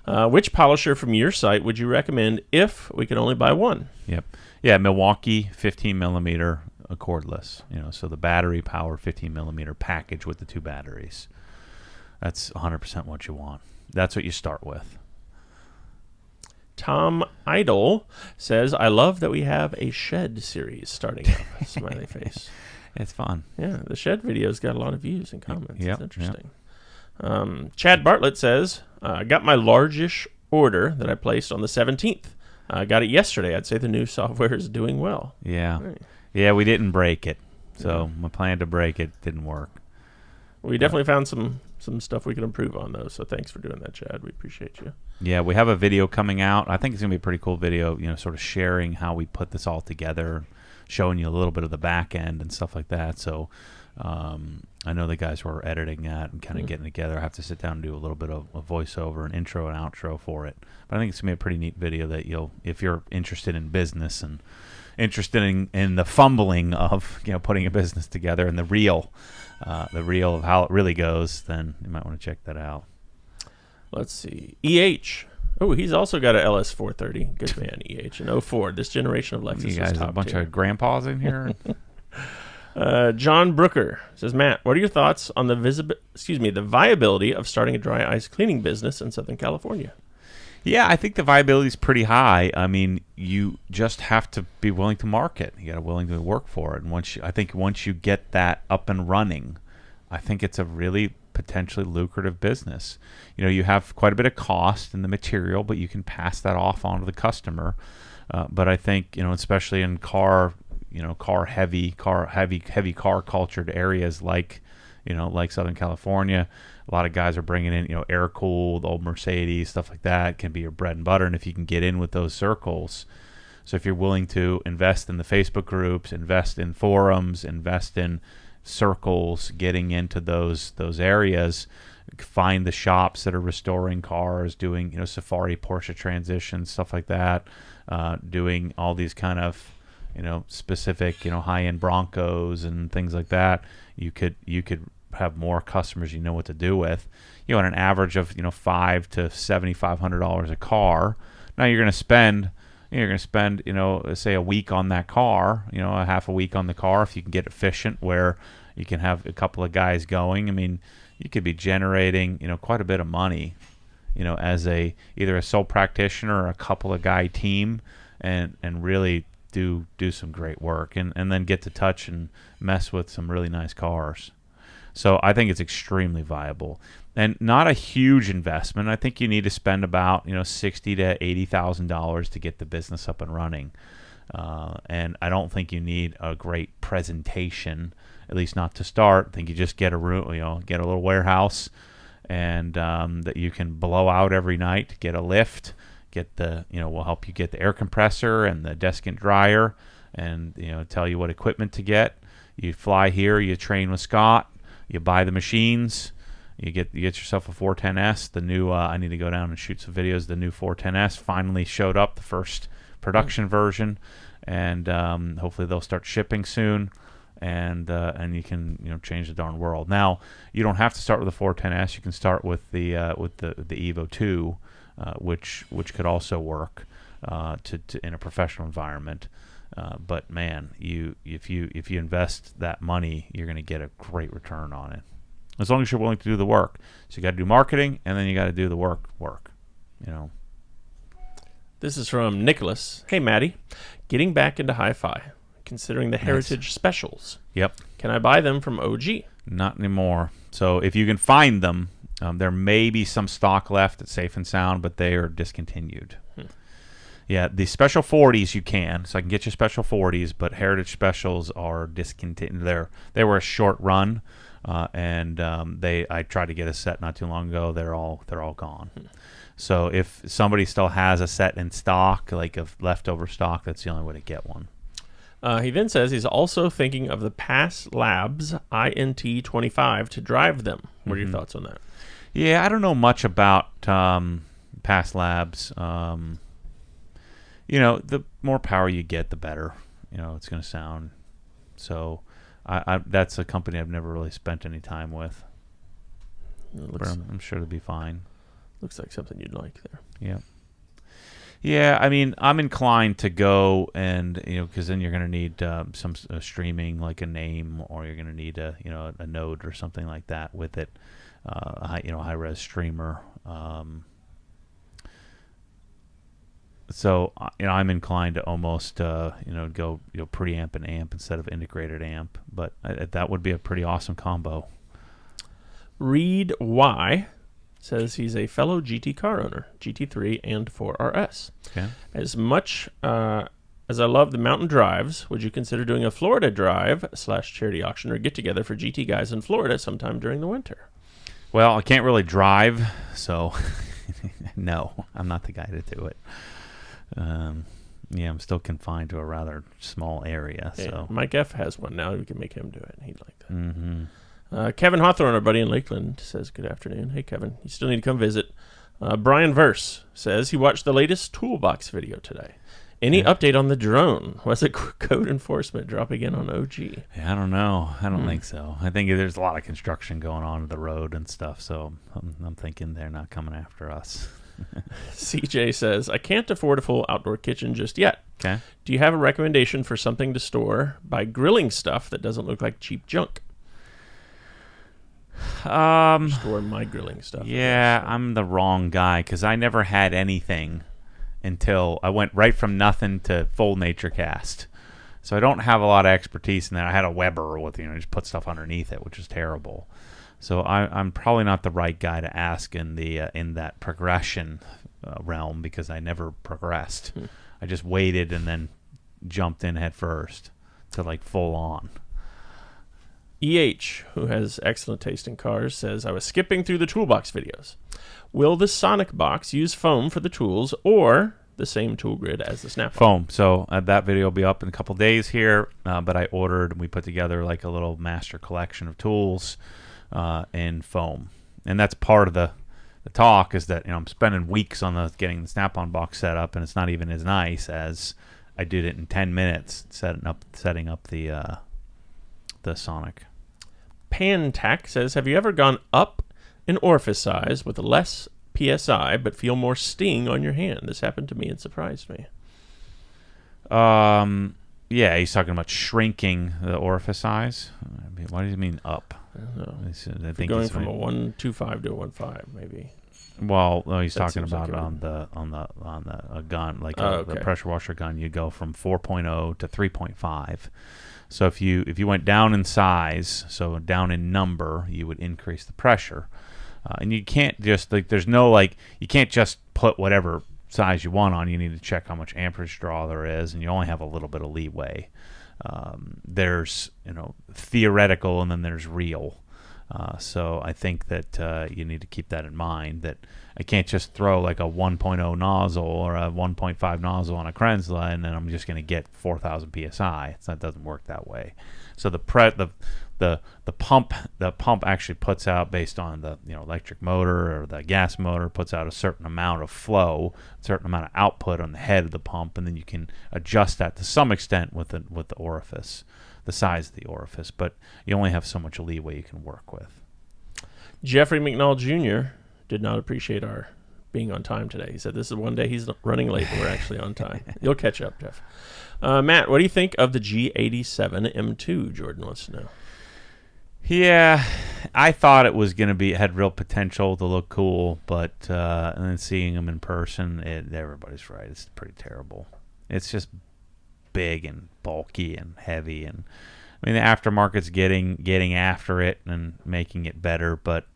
Which polisher from your site would you recommend if we could only buy one? Yep. Yeah, Milwaukee 15 millimeter cordless. So the battery powered 15 millimeter package with the 2 batteries. That's 100% what you want. That's what you start with. Tom Idol says, I love that we have a shed series starting up. Smiley face. It's fun. Yeah, the shed video's got a lot of views and comments. Yep, It's interesting. Chad Bartlett says, I got my largest order that I placed on the 17th. I got it yesterday. I'd say the new software is doing well. Yeah. Right. Yeah, we didn't break it. So my plan to break it didn't work. We definitely found some stuff we can improve on, though. So thanks for doing that, Chad. We appreciate you. Yeah, we have a video coming out. I think it's going to be a pretty cool video, sort of sharing how we put this all together, showing you a little bit of the back end and stuff like that. So I know the guys were editing that and kind of getting together. I have to sit down and do a little bit of a voiceover, an intro and outro for it. But I think it's going to be a pretty neat video that if you're interested in business and interested in the fumbling of putting a business together and the real of how it really goes, then you might want to check that out. Let's see. EH. Oh, he's also got a LS430. Good man, EH. An 04. This generation of Lexus You is guys top a bunch tier. of grandpas in here. John Brooker says, Matt, what are your thoughts on the viability of starting a dry ice cleaning business in Southern California? Yeah, I think the viability is pretty high. You just have to be willing to market. You got to be willing to work for it. And once you get that up and running, I think it's a really potentially lucrative business. You have quite a bit of cost in the material, but you can pass that off onto the customer. But I think, especially in car heavy car cultured areas like Southern California, a lot of guys are bringing in, air cooled old Mercedes, stuff like that can be your bread and butter. And if you can get in with those circles, so if you're willing to invest in the Facebook groups, invest in forums, invest in circles, getting into those areas, find the shops that are restoring cars, doing Safari Porsche transitions, stuff like that, doing all these kind of specific high-end Broncos and things like that. You could have more customers what to do with. On an average of $500 to $7,500 a car. Now you're going to spend say a week on that car, a half a week on the car. If you can get efficient where you can have a couple of guys going, you could be generating quite a bit of money as either a sole practitioner or a couple of guy team, and really do some great work and then get to touch and mess with some really nice cars. So I think it's extremely viable and not a huge investment. I think you need to spend about $60,000 to $80,000 to get the business up and running, and I don't think you need a great presentation, at least not to start. I think you just get a room, get a little warehouse, and that you can blow out every night. Get a lift, we'll help you get the air compressor and the desk and dryer, and tell you what equipment to get. You fly here, you train with Scott. You buy the machines, you get yourself a 410S. The new I need to go down and shoot some videos. The new 410S finally showed up. The first production version, and hopefully they'll start shipping soon. And you can change the darn world. Now you don't have to start with the 410S. You can start with the Evo 2, which could also work to in a professional environment. But man, if you invest that money, you're going to get a great return on it, as long as you're willing to do the work. So you got to do marketing, and then you got to do the work. This is from Nicholas. Hey, Maddie, getting back into hi-fi, considering the Heritage specials. Yep. Can I buy them from OG? Not anymore. So if you can find them, there may be some stock left at Safe and Sound, but they are discontinued. Yeah, the special 40s you can, so I can get you special 40s, but Heritage specials are discontinued. They were a short run, and I tried to get a set not too long ago. They're all gone. So if somebody still has a set in stock, like of leftover stock, that's the only way to get one. He then says he's also thinking of the Pass Labs INT25 to drive them. What are your thoughts on that? Yeah, I don't know much about Pass Labs. The more power you get, the better. It's going to sound. So that's a company I've never really spent any time with. I'm sure it'll be fine. Looks like something you'd like there. Yeah. Yeah, I mean, I'm inclined to go and, because then you're going to need some streaming, like a name, or you're going to need a node or something like that with it, high-res streamer. So, I'm inclined to almost, go, preamp and amp instead of integrated amp, but that would be a pretty awesome combo. Reed Y says he's a fellow GT car owner, GT3 and 4RS. Okay. As much as I love the mountain drives, would you consider doing a Florida drive / charity auction or get-together for GT guys in Florida sometime during the winter? Well, I can't really drive, so no, I'm not the guy to do it. I'm still confined to a rather small area. Yeah, so Mike F. has one now. We can make him do it. He'd like that. Mm-hmm. Kevin Hawthorne, our buddy in Lakeland, says, good afternoon. Hey, Kevin. You still need to come visit. Brian Verse says he watched the latest Toolbox video today. Any update on the drone? Was it code enforcement dropping in on OG? Yeah, I don't know. I don't think so. I think there's a lot of construction going on to the road and stuff, so I'm thinking they're not coming after us. CJ says, I can't afford a full outdoor kitchen just yet. Okay. Do you have a recommendation for something to store by grilling stuff that doesn't look like cheap junk? Store my grilling stuff. Yeah, I'm the wrong guy because I never had anything until I went right from nothing to full nature cast. So I don't have a lot of expertise in that. I had a Weber with just put stuff underneath it, which is terrible. So I'm probably not the right guy to ask in that progression realm because I never progressed. I just waited and then jumped in head first to like full on. EH, who has excellent taste in cars, says, I was skipping through the toolbox videos. Will the Sonic box use foam for the tools or the same tool grid as the Snap-on? Foam. So that video will be up in a couple days here, but I we put together like a little master collection of tools in foam. And that's part of the talk is that I'm spending weeks on getting the Snap-on box set up, and it's not even as nice as I did it in 10 minutes setting up the Sonic. Pantac says, have you ever gone up in orifice size with less PSI but feel more sting on your hand? This happened to me and surprised me. Yeah, he's talking about shrinking the orifice size. I mean, what does he mean up? I don't know. I think going from a 1.25 to a 1.5 maybe. Well, no, he's talking about like on the gun, like okay. the pressure washer gun. You go from 4.0 to 3.5. So if you went down in size, so down in number, you would increase the pressure. And you can't just you can't just put whatever size you want on. You need to check how much amperage draw there is, and you only have a little bit of leeway. There's theoretical, and then there's real. So I think that you need to keep that in mind, that I can't just throw like a 1.0 nozzle or a 1.5 nozzle on a Krenzla and then I'm just going to get 4,000 psi. That doesn't work that way. So the pump actually puts out, based on the electric motor or the gas motor, puts out a certain amount of flow, a certain amount of output on the head of the pump, and then you can adjust that to some extent with the orifice, the size of the orifice, but you only have so much leeway you can work with. Jeffrey McNall Jr. did not appreciate our being on time today. He said this is one day he's running late, but we're actually on time. You'll catch up, Jeff. Matt, what do you think of the G87 M2? Jordan wants to know. Yeah, I thought it was going to be, it had real potential to look cool, but and then seeing them in person, everybody's right. It's pretty terrible. It's just big and bulky and heavy, and I mean the aftermarket's getting after it and making it better, but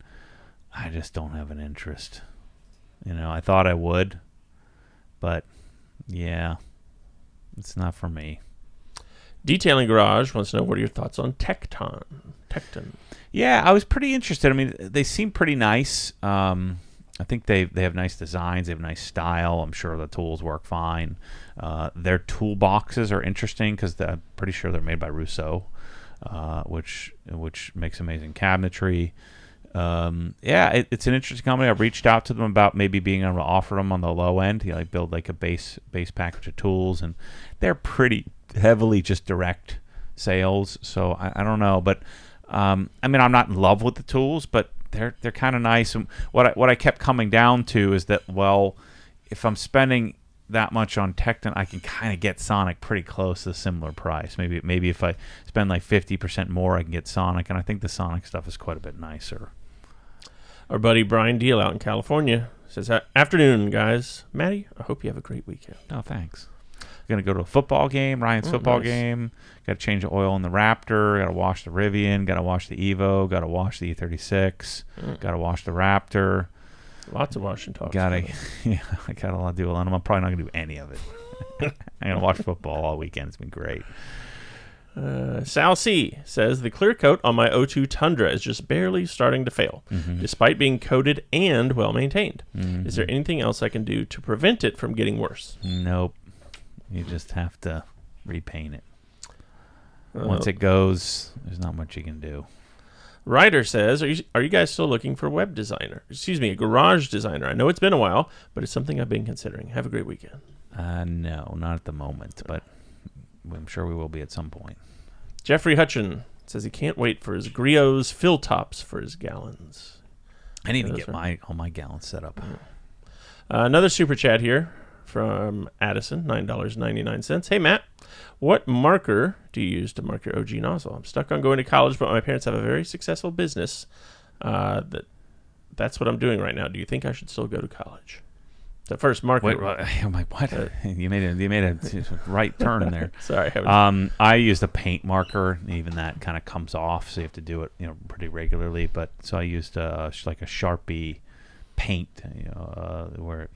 I just don't have an interest. I thought I would, but yeah, it's not for me. Detailing Garage wants to know, what are your thoughts on Tecton? Yeah, I was pretty interested. I mean, they seem pretty nice. I think they have nice designs. They have a nice style. I'm sure the tools work fine. Their toolboxes are interesting because I'm pretty sure they're made by Rousseau, which makes amazing cabinetry. It's an interesting company. I reached out to them about maybe being able to offer them on the low end, build like a base package of tools, and they're pretty heavily just direct sales. So I don't know, but I mean, I'm not in love with the tools, but they're kind of nice. And what I kept coming down to is that, well, if I'm spending that much on Tecton, I can kind of get Sonic pretty close to a similar price. Maybe if I spend like 50% more, I can get Sonic, and I think the Sonic stuff is quite a bit nicer. Our buddy Brian Deal out in California says, afternoon, guys. Maddie, I hope you have a great weekend. Oh, thanks. Going to go to a football game, Ryan's football game. Got to change the oil in the Raptor. Got to wash the Rivian. Got to wash the Evo. Got to wash the E36. Got to wash the Raptor. Lots of washing talks. I got a lot to do. I'm probably not going to do any of it. I'm going to watch football all weekend. It's been great. Sal C says, the clear coat on my O2 Tundra is just barely starting to fail, despite being coated and well-maintained. Is there anything else I can do to prevent it from getting worse? Nope. You just have to repaint it. Once it goes, there's not much you can do. Ryder says, are you guys still looking for a garage designer? I know it's been a while, but it's something I've been considering. Have a great weekend. No, not at the moment, but I'm sure we will be at some point. Jeffrey Hutchin says he can't wait for his Griots fill tops for his gallons. I need to get all my gallons set up. Another super chat here from Addison, $9.99. Hey, Matt, what marker do you use to mark your OG nozzle? I'm stuck on going to college, but my parents have a very successful business. That's what I'm doing right now. Do you think I should still go to college? The first marker. Wait, I'm like, what? You made a right turn in there. Sorry. I used a paint marker. Even that kind of comes off, so you have to do it, pretty regularly. But so I used like a Sharpie paint, where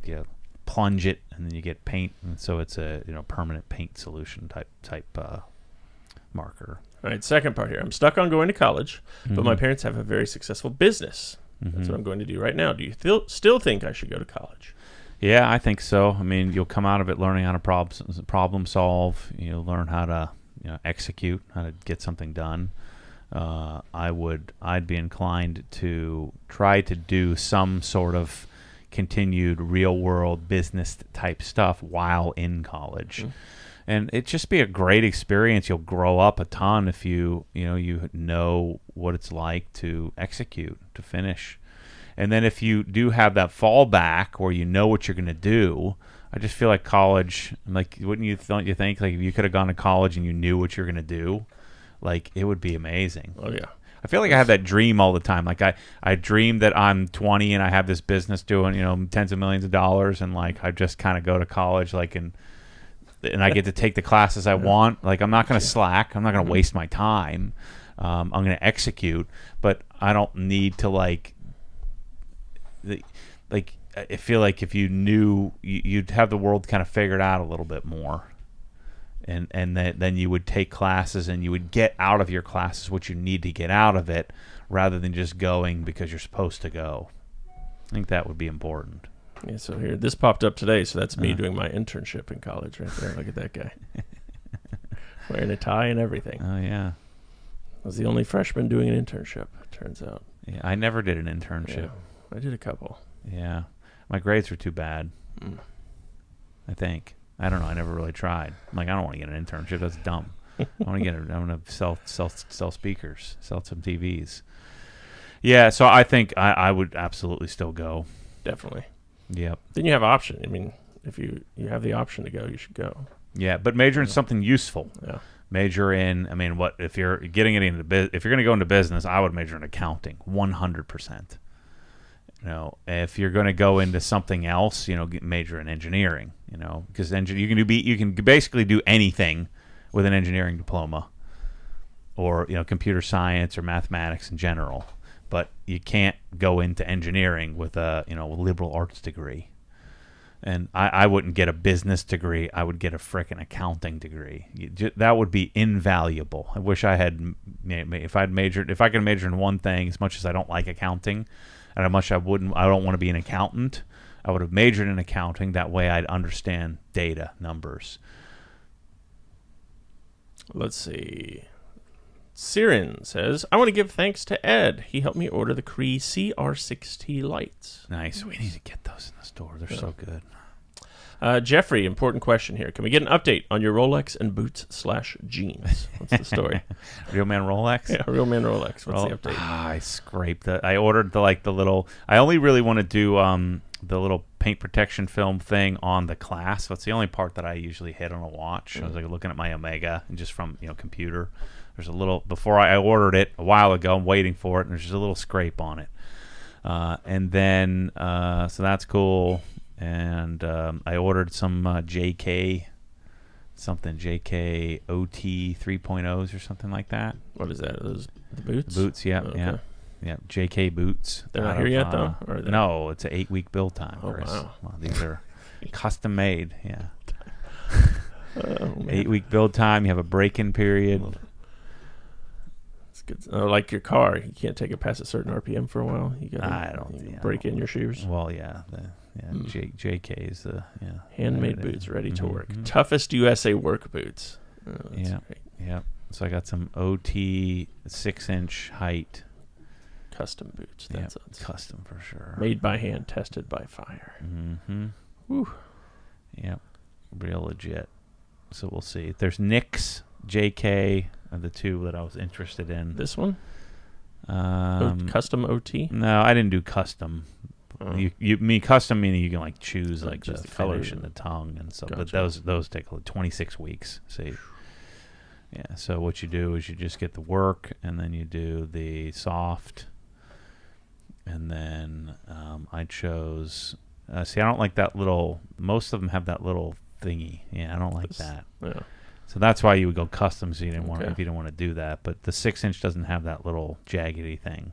you plunge it and then you get paint, and so it's a permanent paint solution type marker. All right, second part here. I'm stuck on going to college, but my parents have a very successful business. That's what I'm going to do right now. Do you still think I should go to college? Yeah, I think so. I mean, you'll come out of it learning how to problem solve. You'll learn how to execute, how to get something done. I'd be inclined to try to do some sort of continued real world business type stuff while in college. And it'd just be a great experience. You'll grow up a ton if you know what it's like to execute, to finish. And then if you do have that fallback where you know what you're going to do, I just feel like college, like, don't you think, like, if you could have gone to college and you knew what you're going to do, like, it would be amazing. Oh, yeah. I feel like I have that dream all the time. Like, I dream that I'm 20 and I have this business doing, tens of millions of dollars, and, like, I just kind of go to college, like, and I get to take the classes I want. Like, I'm not going to slack. I'm not going to waste my time. I'm going to execute, but I don't need to, I feel like if you knew, you'd have the world kind of figured out a little bit more. and then you would take classes and you would get out of your classes what you need to get out of it, rather than just going because you're supposed to go. I think that would be important. Yeah, so here, this popped up today, so that's me doing my internship in college right there. Look at that guy. Wearing a tie and everything. Oh, yeah. I was the only freshman doing an internship, turns out. Yeah, I never did an internship. Yeah, I did a couple. Yeah. My grades were too bad, I think. I don't know. I never really tried. I'm like, I don't want to get an internship. That's dumb. I want to sell speakers, sell some TVs. Yeah, so I think I would absolutely still go. Definitely. Yep. Then you have option. I mean, if you have the option to go, you should go. Yeah, but major in something useful. Yeah. Major in, I mean, what if you're getting it into if you're going to go into business, I would major in accounting, 100%. You know, if you're going to go into something else, you know, major in engineering. You know, because you can basically do anything with an engineering diploma, or computer science or mathematics in general. But you can't go into engineering with a liberal arts degree. And I wouldn't get a business degree. I would get a frickin' accounting degree. That would be invaluable. I wish I had, if I could major in one thing, as much as I don't like accounting, and how much I don't want to be an accountant, I would have majored in accounting. That way I'd understand data, numbers. Let's see. Sirin says, I want to give thanks to Ed. He helped me order the Cree CR6T lights. Nice. We need to get those in the store. They're so good. Jeffrey, important question here. Can we get an update on your Rolex and boots/jeans? What's the story? Real Man Rolex? Yeah, Real Man Rolex. What's the update? I scraped that. I ordered the little. I only really want to do the little paint protection film thing on the clasp. That's the only part that I usually hit on a watch. I was like looking at my Omega, and just from computer. There's a little, before I ordered it a while ago, I'm waiting for it, and there's just a little scrape on it. And then, so that's cool. And I ordered some JK OT 3.0s or something like that. What is that? Are those the boots? The boots, yeah, okay. yeah. JK boots. They're not here yet, though? Or No, it's an 8-week build time, Oh, Chris. wow. Well, these are custom made, yeah. Oh, 8-week build time. You have a break-in period. Good. Like your car, you can't take it past a certain RPM for a while. You got to break in your shoes. Well, yeah, JK is the handmade boots ready to work. Toughest USA work boots. Yeah. So I got some OT 6-inch height custom boots. That's custom for sure. Made by hand, tested by fire. Woo. Yep, real legit. So we'll see. There's Nick's JK. Are the two that I was interested in. This one? Custom OT? No, I didn't do custom. Custom meaning you can choose the finish and the tongue and stuff. Gotcha. But those take 26 weeks. See. Yeah. So what you do is you just get the work, and then you do the soft, and then I chose. See, I don't like that little. Most of them have that little thingy. Yeah, I don't like that. Yeah. So that's why you would go custom, so you didn't want if you didn't want to do that. But the 6-inch doesn't have that little jaggedy thing.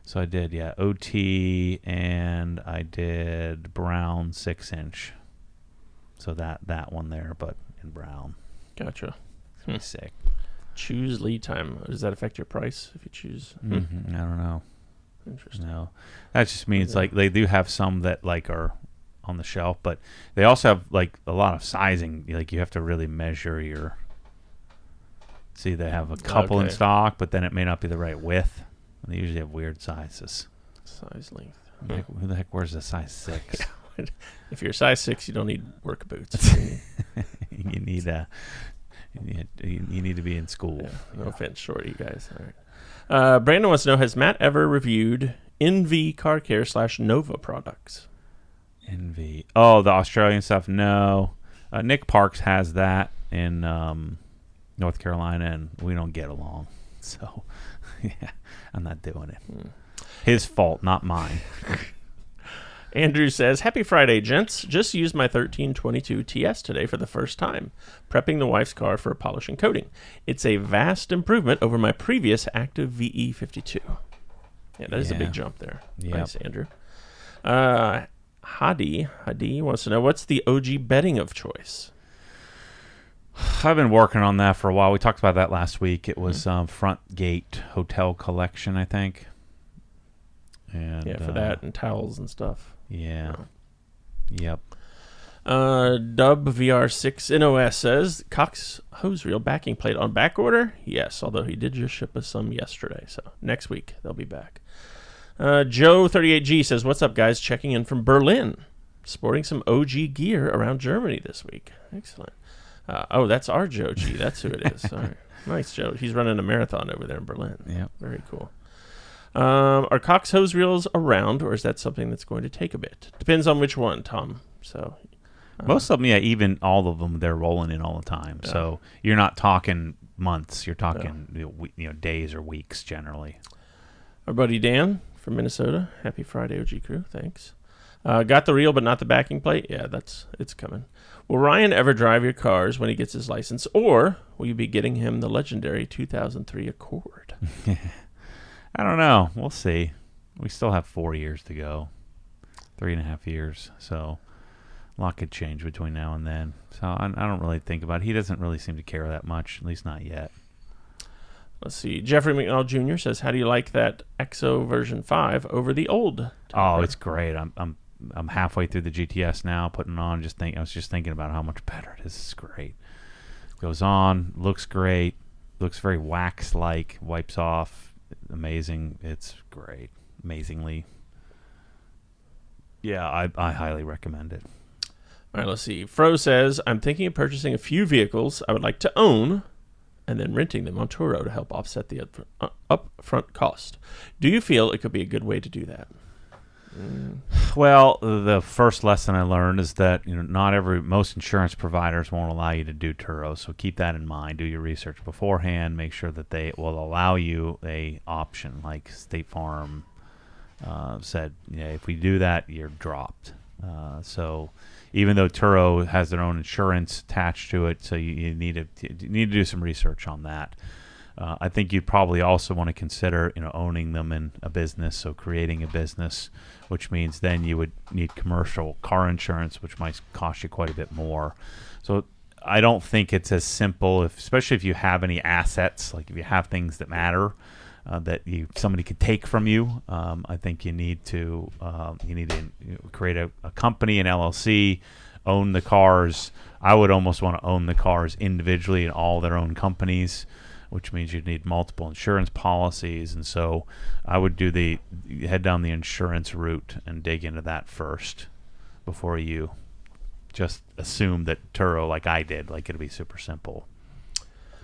So I did, OT, and I did brown 6-inch. So that one there, but in brown. Gotcha. It's gonna be sick. Choose lead time. Does that affect your price if you choose? I don't know. Interesting. No, that just means they do have some that are on the shelf, but they also have a lot of sizing. You have to really measure your. See, they have a couple in stock, but then it may not be the right width. And they usually have weird sizes. Size length. Who the heck wears a size 6? If you're a size 6, you don't need work boots. You need you need to be in school. Yeah, no offense, short, you guys. All right. Brandon wants to know: has Matt ever reviewed NV Car Care / Nova products? NV. Oh, the Australian stuff. No, Nick Parks has that in North Carolina, and we don't get along. So, yeah, I'm not doing it. His fault, not mine. Andrew says, Happy Friday, gents. Just used my 1322 TS today for the first time, prepping the wife's car for a polish and coating. It's a vast improvement over my previous active VE52. Yeah, that is a big jump there. Yep. Nice, Andrew. Hadi wants to know, what's the OG bedding of choice? I've been working on that for a while. We talked about that last week. It was Front Gate Hotel Collection, I think. And, for that and towels and stuff. Yeah. Yep. Dub VR6 NOS says Cox hose reel backing plate on back order. Yes, although he did just ship us some yesterday, so next week they'll be back. Joe38G says, "What's up, guys? Checking in from Berlin, sporting some OG gear around Germany this week. Excellent. That's our Joe G. That's who it is. Sorry. Nice, Joe. He's running a marathon over there in Berlin. Yep. Very cool. Are Cox hose reels around, or is that something that's going to take a bit? Depends on which one, Tom. So most of them, even all of them, they're rolling in all the time. Yeah. So you're not talking months. You're talking days or weeks generally. Our buddy Dan from Minnesota. Happy Friday, OG crew. Thanks. Got the reel, but not the backing plate. Yeah, it's coming. Will Ryan ever drive your cars when he gets his license, or will you be getting him the legendary 2003 Accord? I don't know. We'll see. We still have 4 years to go. 3.5 years. So a lot could change between now and then. So I don't really think about it. He doesn't really seem to care that much, at least not yet. Let's see. Jeffrey McNall Jr. says, "How do you like that XO version 5 over the old?" Oh, it's great. I'm halfway through the GTS now, putting on. I was just thinking about how much better it is. It's great. Goes on, looks great, looks very wax-like, wipes off. Amazing. It's great. Amazingly. Yeah, I highly recommend it. All right, let's see. Fro says, "I'm thinking of purchasing a few vehicles I would like to own and then renting them on Turo to help offset the upfront cost. Do you feel it could be a good way to do that?" Well, the first lesson I learned is that most insurance providers won't allow you to do Turo, so keep that in mind. Do your research beforehand. Make sure that they will allow you a option, like State Farm said. If we do that, you're dropped. So even though Turo has their own insurance attached to it, so you need to do some research on that. I think you'd probably also want to consider, owning them in a business, so creating a business, which means then you would need commercial car insurance, which might cost you quite a bit more. So I don't think it's as simple, especially if you have any assets, like if you have things that matter that somebody could take from you. I think you need to create a company, an LLC, own the cars. I would almost want to own the cars individually in all their own companies, which means you'd need multiple insurance policies. And so I would head down the insurance route and dig into that first before you just assume that Turo, like I did, like it'll be super simple.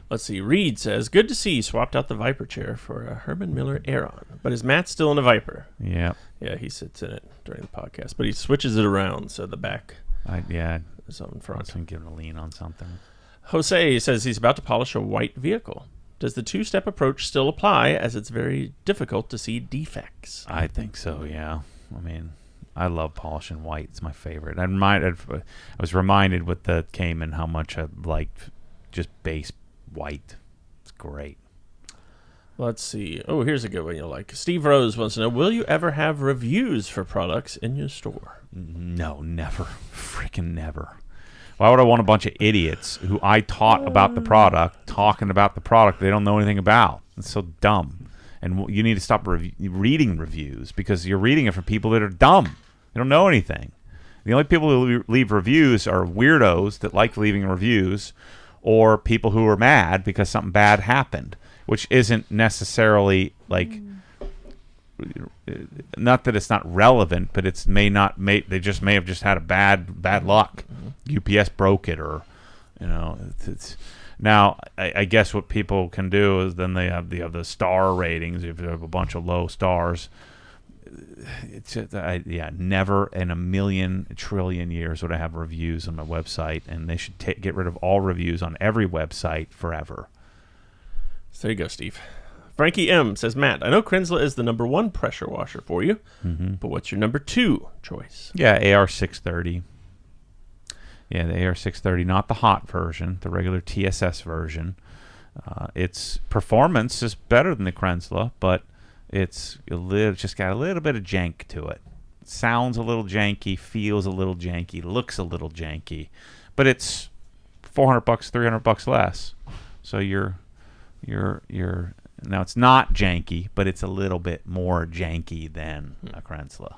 Let's see. Reed says, "Good to see you swapped out the Viper chair for a Herman Miller Aeron. But is Matt still in a Viper?" Yeah. Yeah, he sits in it during the podcast, but he switches it around so the back is on front. I'm giving a lean on something. Jose says he's about to polish a white vehicle. Does the two-step approach still apply, as it's very difficult to see defects? I think so, yeah. I mean, I love polishing white. It's my favorite. I was reminded with the Cayman how much I liked just base white. It's great. Let's see. Oh, here's a good one you'll like. Steve Rose wants to know, will you ever have reviews for products in your store? No, never. Freaking never. Why would I want a bunch of idiots who I taught about the product talking about the product they don't know anything about? It's so dumb. And you need to stop reading reviews, because you're reading it for people that are dumb. They don't know anything. The only people who leave reviews are weirdos that like leaving reviews, or people who are mad because something bad happened, which isn't necessarily like... Not that it's not relevant, but they just may have just had a bad luck. UPS broke it, or it's now I guess what people can do is then they have the star ratings. If you have a bunch of low stars, it's never in a million trillion years would I have reviews on my website, and they should get rid of all reviews on every website forever. So there you go, Steve. Frankie M says, "Matt, I know Krensla is the number one pressure washer for you, but what's your number two choice?" Yeah, AR630. Yeah, the AR630, not the hot version, the regular TSS version. Its performance is better than the Krensla, but it's just got a little bit of jank to it. Sounds a little janky, feels a little janky, looks a little janky, but it's $400, $300 less. So you're now it's not janky, but it's a little bit more janky than a Krensla.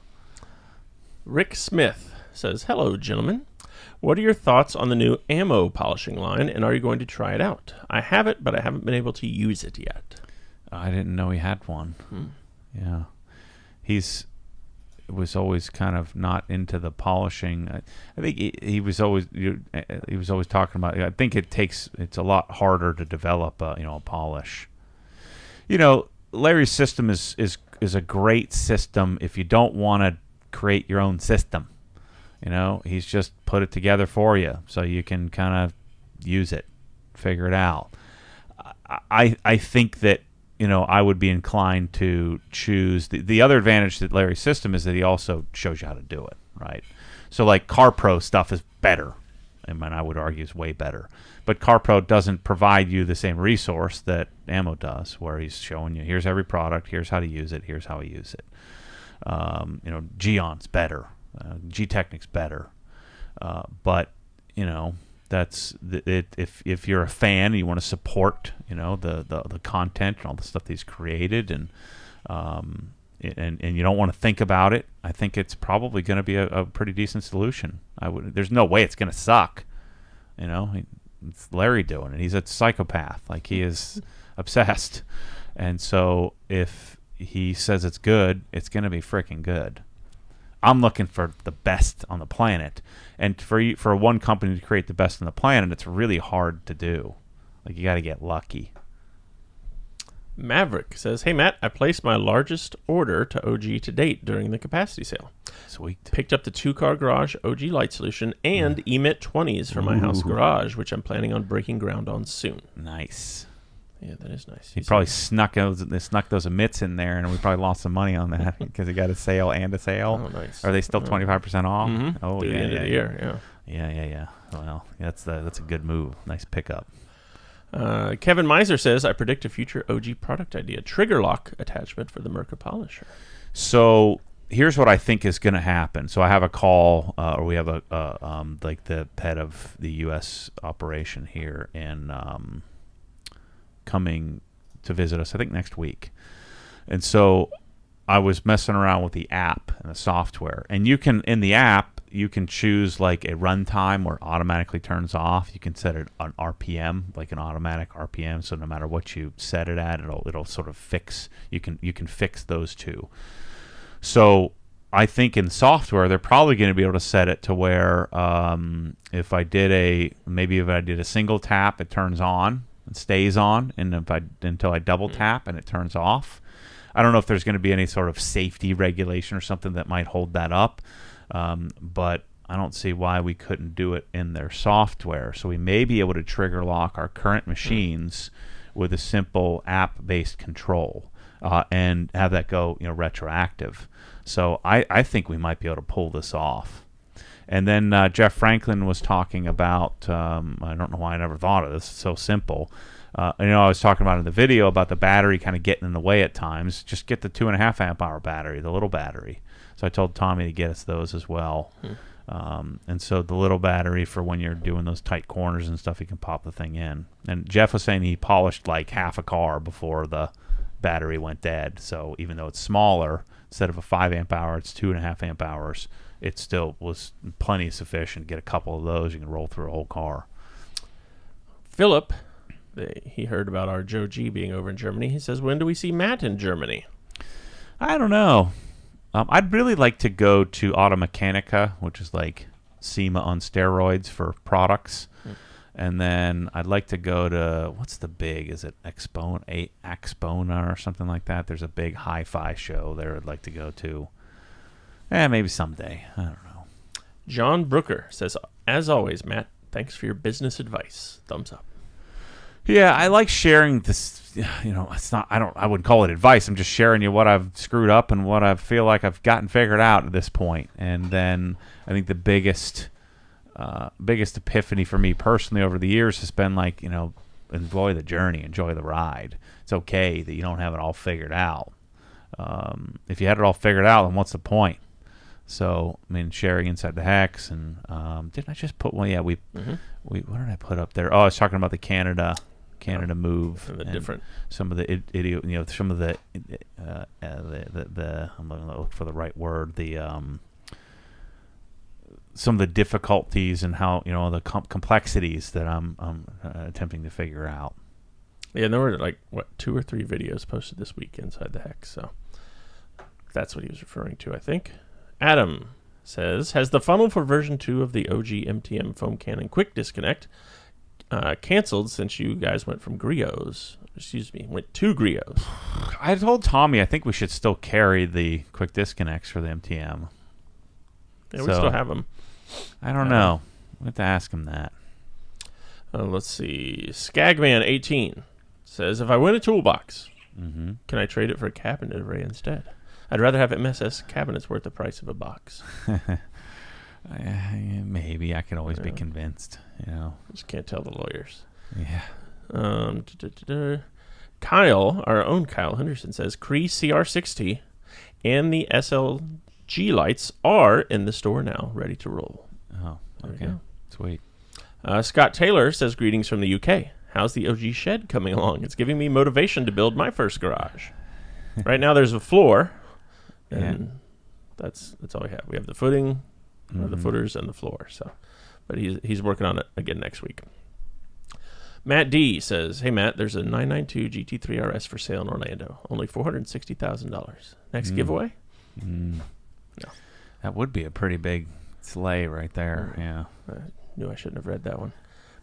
Rick Smith says, hello, gentlemen. What are your thoughts on the new ammo polishing line, and are you going to try it out? I have it, but I haven't been able to use it yet. I didn't know he had one. Yeah. Was always kind of not into the polishing. I think he was always talking about. I think it's a lot harder to develop a polish. Larry's system is a great system if you don't want to create your own system. He's just put it together for you so you can kind of use it, figure it out. I think that I would be inclined to choose the other advantage to Larry's system is that he also shows you how to do it, right? So like CarPro stuff is better. I would argue is way better. But CarPro doesn't provide you the same resource that Ammo does, where he's showing you, here's every product, here's how to use it, here's how I use it. Geon's better. G-Technic's better. But that's it. If you're a fan and you want to support, the content and all the stuff that he's created, and you don't want to think about it, I think it's probably going to be a pretty decent solution. There's no way it's going to suck. It's Larry doing it. He's a psychopath. Like, he is obsessed, and so if he says it's good, it's going to be freaking good. I'm looking for the best on the planet, and for one company to create the best on the planet, it's really hard to do. Like, you got to get lucky. Maverick says, hey, Matt, I placed my largest order to OG to date during the capacity sale. Sweet. Picked up the 2-car garage OG light solution and emit 20s for my house garage, which I'm planning on breaking ground on soon. Nice. Yeah, that is nice. He probably snuck those emits in there, and we probably lost some money on that because he got a sale and a sale. Oh, nice. Are they still 25% off? Mm-hmm. Oh, through the end of the year, yeah. Yeah. Well, that's a good move. Nice pickup. Kevin Meiser says, I predict a future OG product idea: trigger lock attachment for the Merca polisher. So here's what I think is going to happen. So I have a call, or we have like the head of the U.S. operation here in. Coming to visit us, I think next week. And so I was messing around with the app and the software, and in the app you can choose like a runtime where it automatically turns off. You can set it on RPM, like an automatic RPM, so no matter what you set it at, it'll sort of fix. You can fix those two. So I think in software they're probably going to be able to set it to where if I did a single tap, it turns on. It stays on, and until I double tap and it turns off. I don't know if there's going to be any sort of safety regulation or something that might hold that up, but I don't see why we couldn't do it in their software. So we may be able to trigger lock our current machines with a simple app-based control and have that go retroactive. So I think we might be able to pull this off. And then Jeff Franklin was talking about, I don't know why I never thought of this, it's so simple. I was talking about in the video about the battery kind of getting in the way at times. Just get the 2.5 amp hour battery, the little battery. So I told Tommy to get us those as well. And so the little battery for when you're doing those tight corners and stuff, you can pop the thing in. And Jeff was saying he polished like half a car before the battery went dead. So even though it's smaller, instead of a 5 amp hour, it's 2.5 amp hours. It still was plenty sufficient. Get a couple of those, you can roll through a whole car. Philip, he heard about our Joe G being over in Germany. He says, when do we see Matt in Germany? I don't know. I'd really like to go to Automechanica, which is like SEMA on steroids for products. And then I'd like to go to, what's the big, is it Axpona or something like that? There's a big hi-fi show there I'd like to go to. Maybe someday. I don't know. John Brooker says, as always, Matt, thanks for your business advice. Thumbs up. Yeah, I like sharing this. It's not. I wouldn't call it advice. I'm just sharing you what I've screwed up and what I feel like I've gotten figured out at this point. And then I think the biggest epiphany for me personally over the years has been like, enjoy the journey, enjoy the ride. It's okay that you don't have it all figured out. If you had it all figured out, then what's the point? So, sharing Inside the Hex, and didn't I just put one? Yeah, what did I put up there? Oh, I was talking about the Canada move and the different some of the some of the I'm looking for the right word, the some of the difficulties and how the complexities that I'm attempting to figure out. Yeah, and there were 2 or 3 videos posted this week inside the Hex, so that's what he was referring to, I think. Adam says, has the funnel for version 2 of the OG MTM foam cannon quick disconnect canceled since you guys went to griots? I told Tommy I think we should still carry the quick disconnects for the MTM. Yeah, we still have them. I don't know. We have to ask him that. Let's see. Skagman18 says, if I win a toolbox, can I trade it for a cabinet array instead? I'd rather have MSS cabinets worth the price of a box. Maybe. I can always be convinced. Just can't tell the lawyers. Yeah. Kyle, our own Kyle Henderson, says Cree CR60 and the SLG lights are in the store now, ready to roll. Oh, okay. Sweet. Scott Taylor says, greetings from the UK. How's the OG shed coming along? It's giving me motivation to build my first garage. Right now there's a floor, and that's all we have. We have the footing, the footers, and the floor. So, but he's working on it again next week. Matt D says, hey, Matt, there's a 992 GT3 RS for sale in Orlando. Only $460,000. Next giveaway? No. That would be a pretty big sleigh right there. Yeah. I knew I shouldn't have read that one.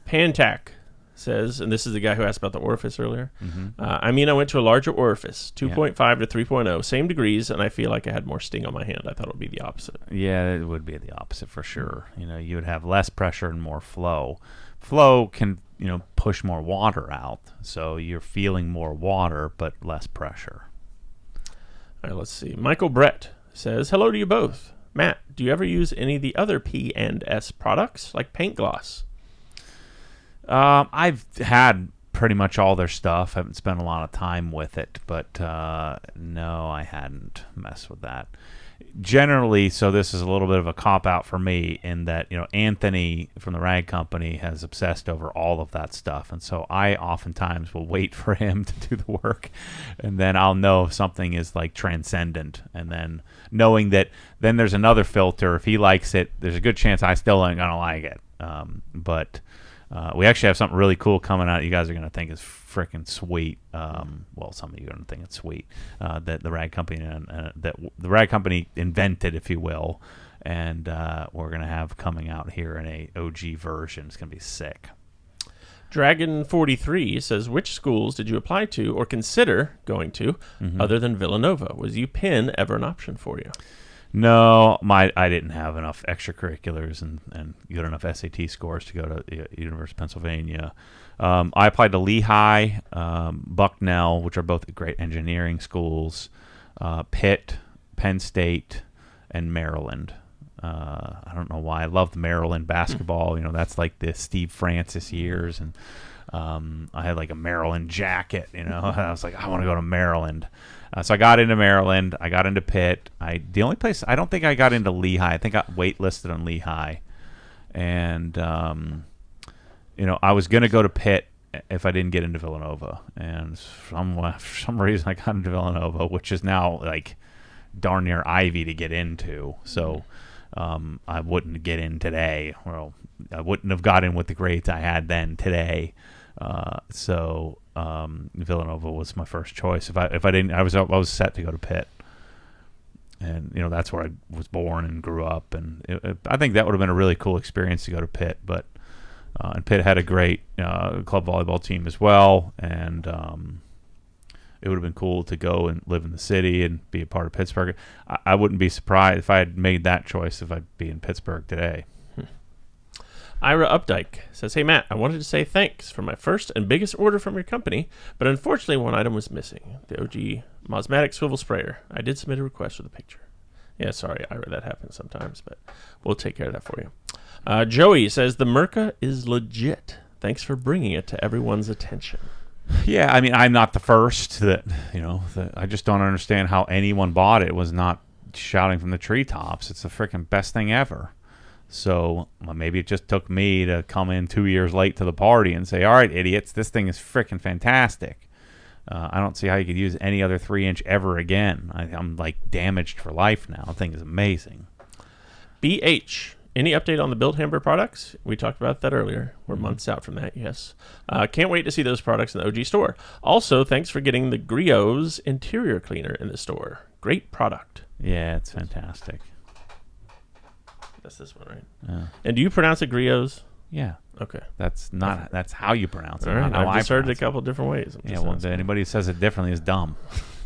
Pantac says, and this is the guy who asked about the orifice earlier. I went to a larger orifice, 2.5 to 3.0, same degrees, and I feel like I had more sting on my hand. I thought it would be the opposite. Yeah, it would be the opposite for sure. You would have less pressure and more flow. Flow can, push more water out, so you're feeling more water but less pressure. All right, let's see. Michael Brett says, hello to you both. Matt, do you ever use any of the other P&S products, like paint gloss? I've had pretty much all their stuff. I haven't spent a lot of time with it, but no, I hadn't messed with that. Generally, so this is a little bit of a cop-out for me in that, Anthony from the Rag Company has obsessed over all of that stuff, and so I oftentimes will wait for him to do the work, and then I'll know if something is transcendent, and then knowing that then there's another filter. If he likes it, there's a good chance I still ain't gonna like it. But we actually have something really cool coming out. You guys are gonna think is freaking sweet. Well, some of you are gonna think it's sweet. That the Rag Company that the Rag Company invented, if you will, and we're gonna have coming out here in a OG version. It's gonna be sick. Dragon43 says, which schools did you apply to or consider going to other than Villanova? Was UPenn ever an option for you? No, I didn't have enough extracurriculars and good enough SAT scores to go to the University of Pennsylvania. I applied to Lehigh, Bucknell, which are both great engineering schools, Pitt, Penn State, and Maryland. I don't know why. I loved Maryland basketball. That's like the Steve Francis years, and I had a Maryland jacket. I was like, I want to go to Maryland. So I got into Maryland. I got into Pitt. The only place I don't think I got into Lehigh. I think I got waitlisted on Lehigh, and I was going to go to Pitt if I didn't get into Villanova, and for some reason I got into Villanova, which is now darn near Ivy to get into. So I wouldn't get in today. Well, I wouldn't have got in with the grades I had then today. So Villanova was my first choice. If I didn't, I was set to go to Pitt, and that's where I was born and grew up. And I think that would have been a really cool experience to go to Pitt. But and Pitt had a great club volleyball team as well, and it would have been cool to go and live in the city and be a part of Pittsburgh. I wouldn't be surprised if I had made that choice if I'd be in Pittsburgh today. Ira Updike says, hey, Matt, I wanted to say thanks for my first and biggest order from your company, but unfortunately one item was missing, the OG Mosmatic Swivel Sprayer. I did submit a request with a picture. Yeah, sorry, Ira, that happens sometimes, but we'll take care of that for you. Joey says, the Merca is legit. Thanks for bringing it to everyone's attention. Yeah, I mean, I'm not the first that I just don't understand how anyone bought it was not shouting from the treetops. It's the freaking best thing ever. So maybe it just took me to come in 2 years late to the party and say, all right, idiots, this thing is freaking fantastic. I don't see how you could use any other 3-inch ever again. I'm like damaged for life now. The thing is amazing. BH. Any update on the Built Hamburg products? We talked about that earlier. We're months out from that, yes. Can't wait to see those products in the OG store. Also, thanks for getting the Griots interior cleaner in the store. Great product. Yeah, it's fantastic. That's this one, right? Yeah. And do you pronounce it Griots? Yeah. Okay. That's how you pronounce it. All right. Not how I've just heard it a pronounce couple different ways. Anybody who says it differently is dumb.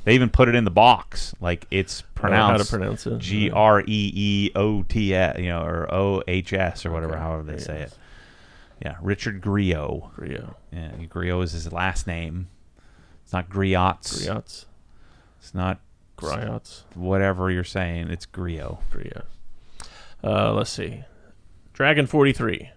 They even put it in the box, like it's pronounced how to pronounce it. Greeots, or OHS or whatever, however they say it. Yeah, Richard Griot. Griot. Yeah, Griot is his last name. It's not Griots. Griots. It's not Griots. Whatever you're saying, it's Griot. Griot. Let's see. Dragon 43.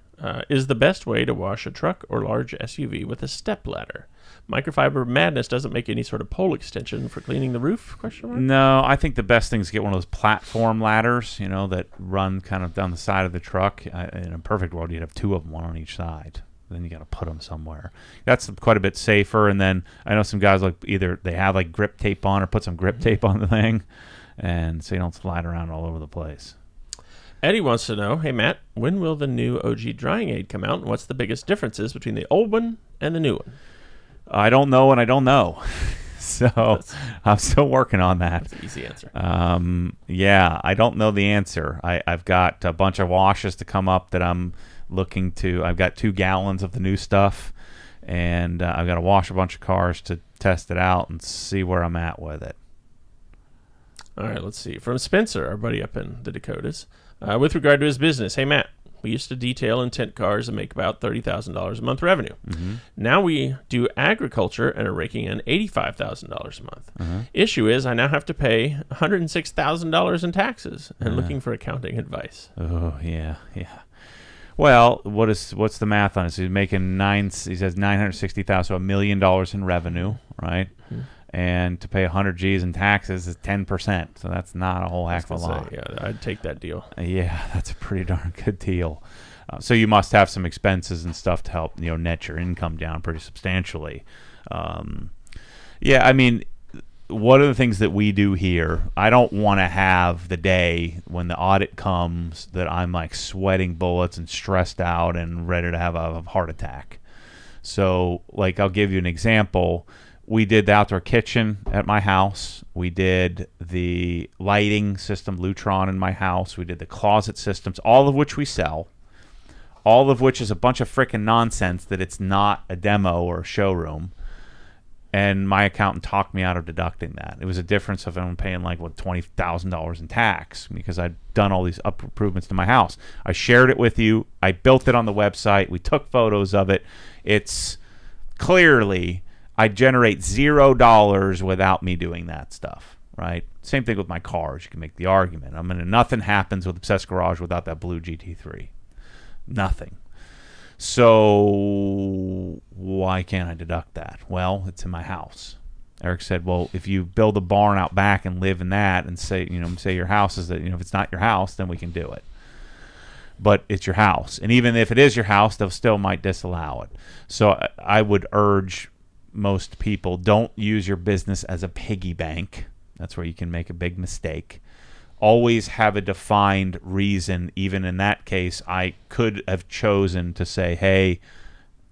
Is the best way to wash a truck or large SUV with a step ladder? Microfiber Madness doesn't make any sort of pole extension for cleaning the roof? ? No, I think the best thing is to get one of those platform ladders, that run kind of down the side of the truck. In a perfect world, you'd have 2 of them, one on each side. Then you got to put them somewhere. That's quite a bit safer. And then I know some guys like either they have like grip tape on or put some grip tape on the thing, and so you don't slide around all over the place. Eddie wants to know, hey, Matt, when will the new OG drying aid come out, and what's the biggest differences between the old one and the new one? I don't know, and I don't know. So I'm still working on that. That's an easy answer. Yeah, I don't know the answer. I've got a bunch of washes to come up that I'm looking to. I've got 2 gallons of the new stuff, and I've got to wash a bunch of cars to test it out and see where I'm at with it. All right, let's see. From Spencer, our buddy up in the Dakotas. With regard to his business, hey, Matt, we used to detail and tint cars and make about $30,000 a month revenue. Mm-hmm. Now we do agriculture and are raking in $85,000 a month. Mm-hmm. Issue is I now have to pay $106,000 in taxes and looking for accounting advice. Oh, yeah. Well, what's the math on it? So he's making he says $960,000, so $1 million in revenue, right? Mm-hmm. And to pay 100 G's in taxes is 10%, so that's not a whole heck of a lot. Yeah, I'd take that deal. Yeah, that's a pretty darn good deal. So you must have some expenses and stuff to help net your income down pretty substantially. Yeah, I mean, one of the things that we do here, I don't want to have the day when the audit comes that I'm like sweating bullets and stressed out and ready to have a heart attack. So, like, I'll give you an example. We did the outdoor kitchen at my house. We did the lighting system, Lutron, in my house. We did the closet systems, all of which we sell, all of which is a bunch of frickin' nonsense that it's not a demo or a showroom. And my accountant talked me out of deducting that. It was a difference of I'm paying like, $20,000 in tax because I'd done all these improvements to my house. I shared it with you. I built it on the website. We took photos of it. It's clearly... I generate $0 without me doing that stuff, right? Same thing with my cars. You can make the argument. Nothing happens with Obsessed Garage without that blue GT3. Nothing. So why can't I deduct that? Well, it's in my house. Eric said, well, if you build a barn out back and live in that and say your house is that, if it's not your house, then we can do it. But it's your house. And even if it is your house, they'll still might disallow it. So I would urge most people, don't use your business as a piggy bank. That's where you can make a big mistake. Always have a defined reason. Even in that case, I could have chosen to say, hey,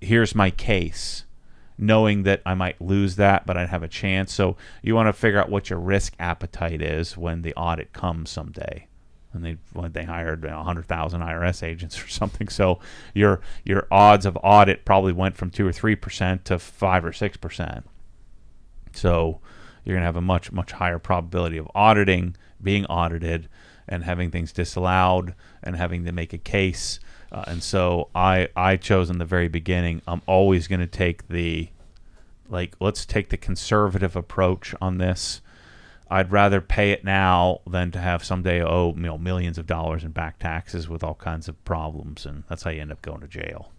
here's my case, knowing that I might lose that, but I'd have a chance. So you want to figure out what your risk appetite is when the audit comes someday. And they hired 100,000 IRS agents or something. So your odds of audit probably went from 2 or 3% to 5 or 6%. So you're gonna have a much higher probability of being audited, and having things disallowed, and having to make a case. And so I chose in the very beginning. I'm always gonna take let's take the conservative approach on this. I'd rather pay it now than to have someday owe millions of dollars in back taxes with all kinds of problems, and that's how you end up going to jail.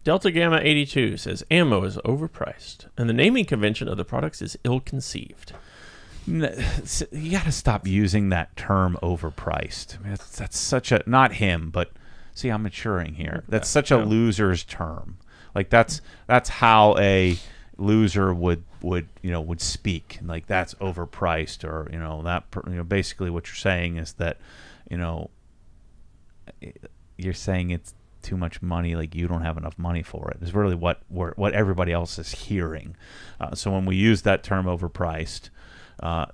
Delta Gamma 82 says ammo is overpriced, and the naming convention of the products is ill-conceived. You got to stop using that term overpriced. I mean, that's such a, not him, but see, I'm maturing here. That's such a loser's term. Like that's how a loser would speak. Like that's overpriced, or basically what you're saying is that you're saying it's too much money, like you don't have enough money for it, is really what everybody else is hearing. So when we use that term overpriced,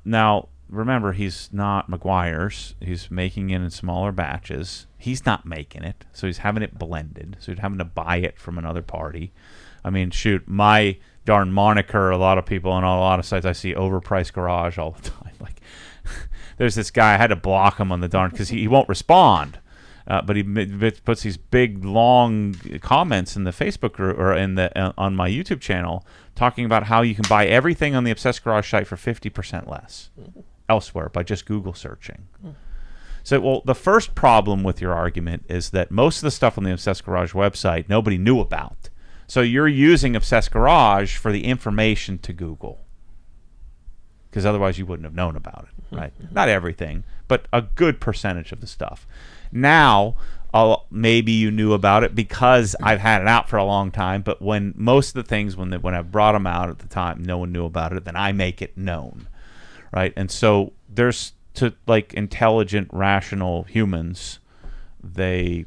now remember, he's not McGuire's. He's making it in smaller batches. He's not making it, so he's having it blended. So he's having to buy it from another party. I mean, shoot, my darn moniker, a lot of people on a lot of sites I see overpriced garage all the time. Like, there's this guy, I had to block him on the darn, because he won't respond. But he puts these big, long comments in the Facebook group, or on my YouTube channel, talking about how you can buy everything on the Obsessed Garage site for 50% less elsewhere by just Google searching. So, well, the first problem with your argument is that most of the stuff on the Obsessed Garage website nobody knew about. So you're using Obsessed Garage for the information to Google, because otherwise you wouldn't have known about it, right? Not everything, but a good percentage of the stuff. Now, maybe you knew about it because I've had it out for a long time, but when most of the things, when I brought them out at the time, no one knew about it, then I make it known, right? And so there's, to like intelligent, rational humans, they,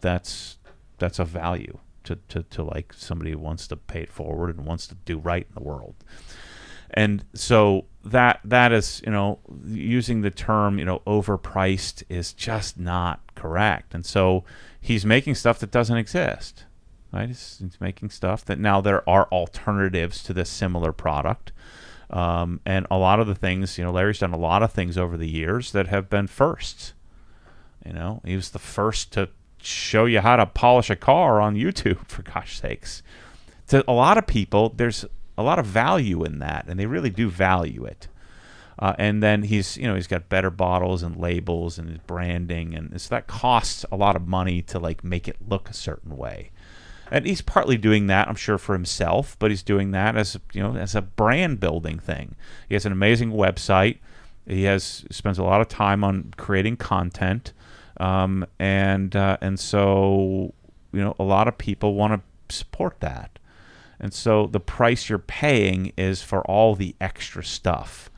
that's a value to like somebody who wants to pay it forward and wants to do right in the world. And so that is, using the term, overpriced is just not correct. And so he's making stuff that doesn't exist, right? He's making stuff that now there are alternatives to this similar product. And a lot of the things, Larry's done a lot of things over the years that have been firsts. He was the first to show you how to polish a car on YouTube, for gosh sakes. To a lot of people, there's a lot of value in that, and they really do value it. And then he's got better bottles and labels and his branding, and so that costs a lot of money to like make it look a certain way. And he's partly doing that, I'm sure, for himself, but he's doing that as as a brand building thing. He has an amazing website. He spends a lot of time on creating content, and so a lot of people want to support that. And so the price you're paying is for all the extra stuff,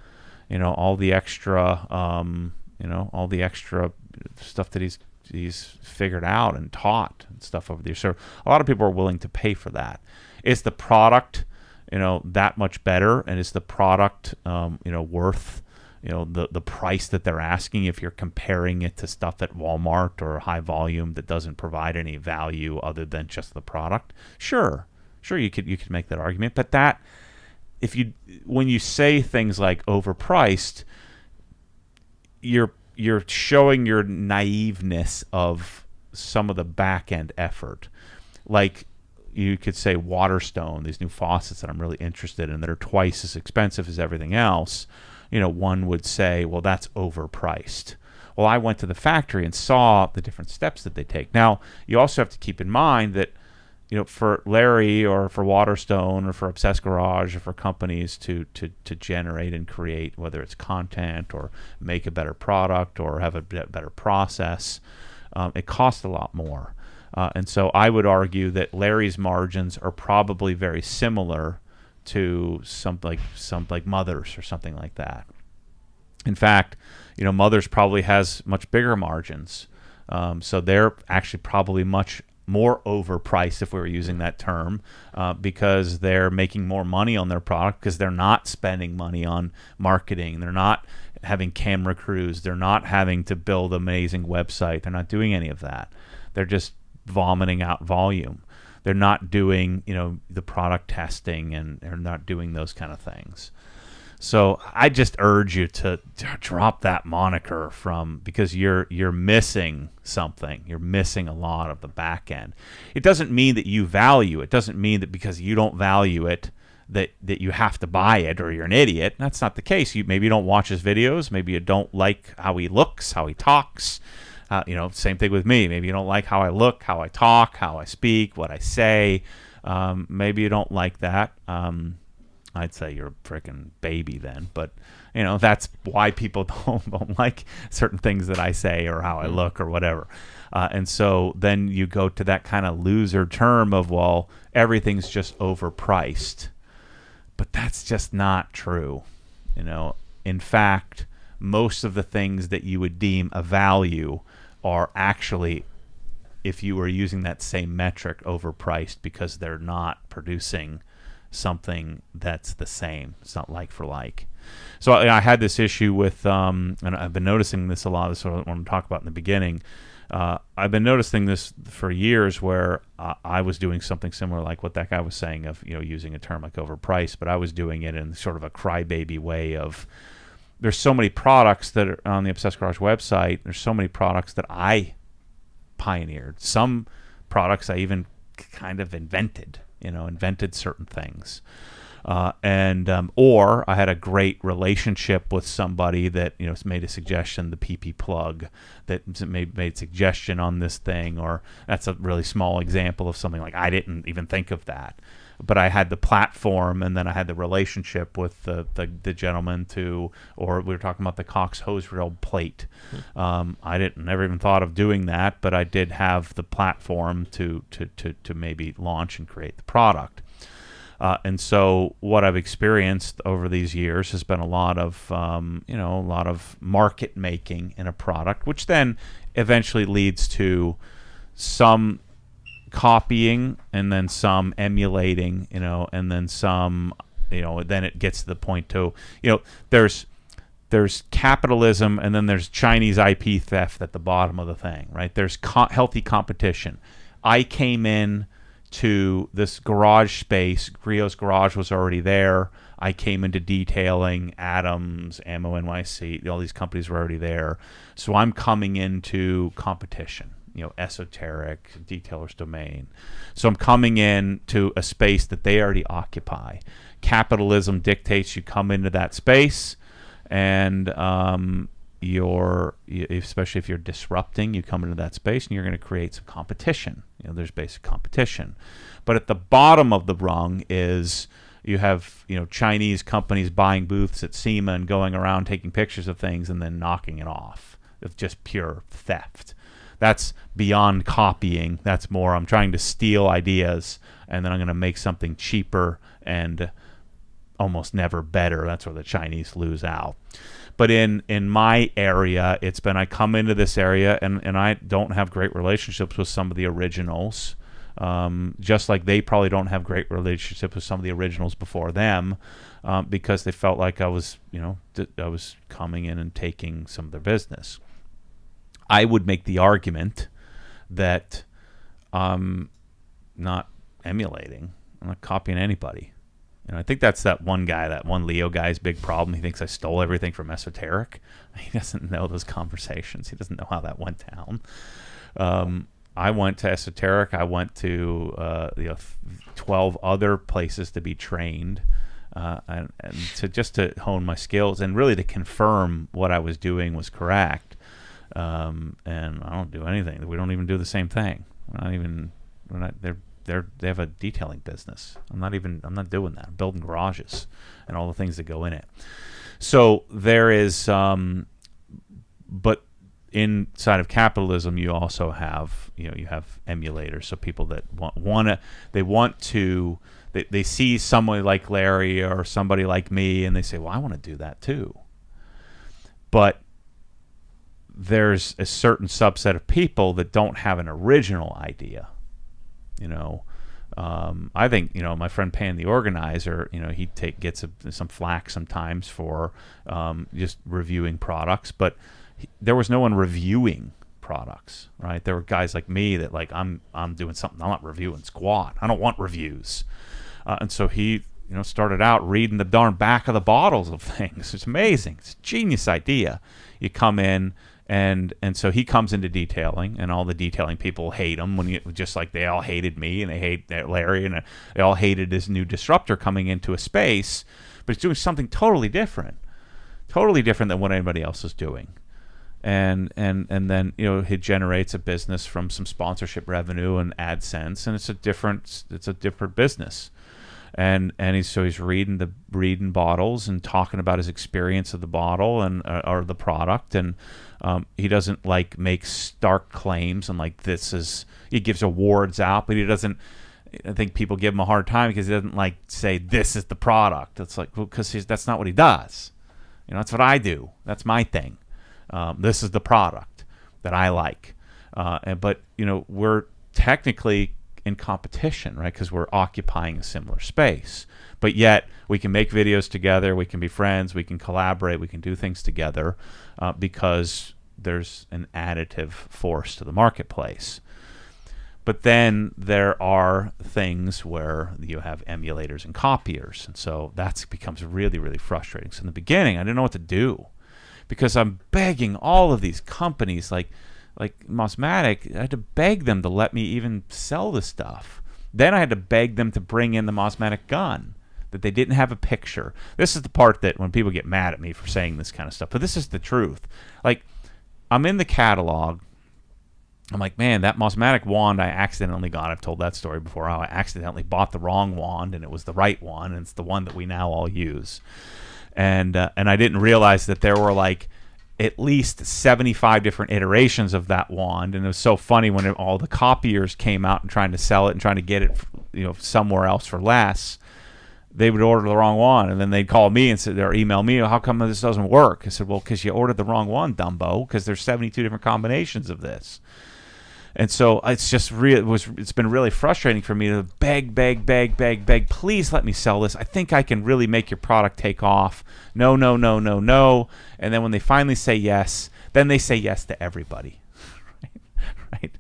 all the extra, all the extra stuff that he's figured out and taught and stuff over there. So a lot of people are willing to pay for that. Is the product, that much better? And is the product, worth, the price that they're asking if you're comparing it to stuff at Walmart or high volume that doesn't provide any value other than just the product? Sure, you could make that argument. But that, when you say things like overpriced, you're showing your naiveness of some of the back end effort. Like you could say Waterstone, these new faucets that I'm really interested in that are twice as expensive as everything else. One would say, well, that's overpriced. Well, I went to the factory and saw the different steps that they take. Now, you also have to keep in mind that for Larry or for Waterstone or for Obsessed Garage or for companies to generate and create, whether it's content or make a better product or have a better process, it costs a lot more. And so I would argue that Larry's margins are probably very similar to some like Mother's or something like that. In fact, Mother's probably has much bigger margins. So they're actually probably much more overpriced, if we were using that term, because they're making more money on their product because they're not spending money on marketing. They're not having camera crews. They're not having to build an amazing website. They're not doing any of that. They're just vomiting out volume. They're not doing, the product testing, and they're not doing those kind of things. So I just urge you to drop that moniker because you're missing something. You're missing a lot of the back end. It doesn't mean that you value it. It doesn't mean that because you don't value it that you have to buy it or you're an idiot. That's not the case. Maybe you don't watch his videos. Maybe you don't like how he looks, how he talks. Same thing with me. Maybe you don't like how I look, how I talk, how I speak, what I say. Maybe you don't like that. I'd say you're a freaking baby then. But that's why people don't like certain things that I say or how I look or whatever. And so then you go to that kind of loser term of, well, everything's just overpriced. But that's just not true. In fact, most of the things that you would deem a value are actually, if you were using that same metric, overpriced because they're not producing something that's the same. It's not like for like. So I had this issue with, and I've been noticing this a lot. This is what I want to talk about in the beginning. I've been noticing this for years where I was doing something similar like what that guy was saying of, using a term like overpriced, but I was doing it in sort of a crybaby way of, there's so many products that are on the Obsessed Garage website. There's so many products that I pioneered. Some products I even kind of invented certain things. Or I had a great relationship with somebody that made a suggestion, the PP plug that made suggestion on this thing, or that's a really small example of something like I didn't even think of that, but I had the platform, and then I had the relationship with the gentleman or we were talking about the Cox hose reel plate. I never even thought of doing that, but I did have the platform to maybe launch and create the product. And so what I've experienced over these years has been a lot of market making in a product, which then eventually leads to some copying and then some emulating, and then some, then it gets to the point to, there's capitalism, and then there's Chinese IP theft at the bottom of the thing, right? There's healthy competition. I came in to this garage space. Griot's Garage was already there. I came into detailing. Adams, Ammo NYC, all these companies were already there. So I'm coming into competition, esoteric, detailer's domain. So I'm coming in to a space that they already occupy. Capitalism dictates you come into that space, and especially if you're disrupting, you come into that space and you're going to create some competition. There's basic competition. But at the bottom of the rung is you have Chinese companies buying booths at SEMA and going around taking pictures of things and then knocking it off. It's just pure theft. That's beyond copying. That's more, I'm trying to steal ideas and then I'm going to make something cheaper and almost never better. That's where the Chinese lose out. But in my area, it's been, I come into this area and I don't have great relationships with some of the originals, just like they probably don't have great relationships with some of the originals before them, because they felt like I was coming in and taking some of their business. I would make the argument that I'm not emulating. I'm not copying anybody. I think that's that one Leo guy's big problem. He thinks I stole everything from Esoteric. He doesn't know those conversations. He doesn't know how that went down. I went to Esoteric. I went to 12 other places to be trained, and to hone my skills and really to confirm what I was doing was correct. And I don't do anything. We don't even do the same thing. They have a detailing business. I'm not doing that. I'm building garages and all the things that go in it. So there is, but inside of capitalism, you also have, you have emulators. So people that they see somebody like Larry or somebody like me, and they say, well, I want to do that too. But there's a certain subset of people that don't have an original idea. I think my friend Pan the organizer, he gets some flack sometimes for just reviewing products, but there was no one reviewing products, right? There were guys like me that I'm doing something. I'm not reviewing squat. I don't want reviews, and so he started out reading the darn back of the bottles of things. It's amazing. It's a genius idea. You come in. And so he comes into detailing, and all the detailing people hate him just like they all hated me, and they hate Larry, and they all hated this new disruptor coming into a space, but he's doing something totally different than what anybody else is doing. And then he generates a business from some sponsorship revenue and AdSense, and it's a different business. and he's reading bottles and talking about his experience of the bottle and or the product, and he doesn't like make stark claims and like he gives awards out, but he doesn't. I think people give him a hard time because he doesn't like say this is the product. It's like, well, because that's not what he does. That's what I do. That's my thing. This is the product that I like. But we're technically in competition, right? Because we're occupying a similar space. But yet we can make videos together. We can be friends. We can collaborate. We can do things together because there's an additive force to the marketplace. But then there are things where you have emulators and copiers. And so that becomes really, really frustrating. So in the beginning, I didn't know what to do because I'm begging all of these companies like Mosmatic. I had to beg them to let me even sell the stuff. Then I had to beg them to bring in the Mosmatic gun, that they didn't have a picture. This is the part that when people get mad at me for saying this kind of stuff. But this is the truth. Like, I'm in the catalog. I'm like, man, that Mosmatic wand I accidentally got. I've told that story before. How I accidentally bought the wrong wand, and it was the right one, and it's the one that we now all use. And I didn't realize that there were like at least 75 different iterations of that wand. And it was so funny when all the copiers came out and trying to sell it and trying to get it, somewhere else for less. They would order the wrong one, and then they'd call me and or email me, how come this doesn't work? I said, well, because you ordered the wrong one, Dumbo, because there's 72 different combinations of this. And so it's just it's been really frustrating for me to beg, please let me sell this. I think I can really make your product take off. No. And then when they finally say yes, then they say yes to everybody. Right?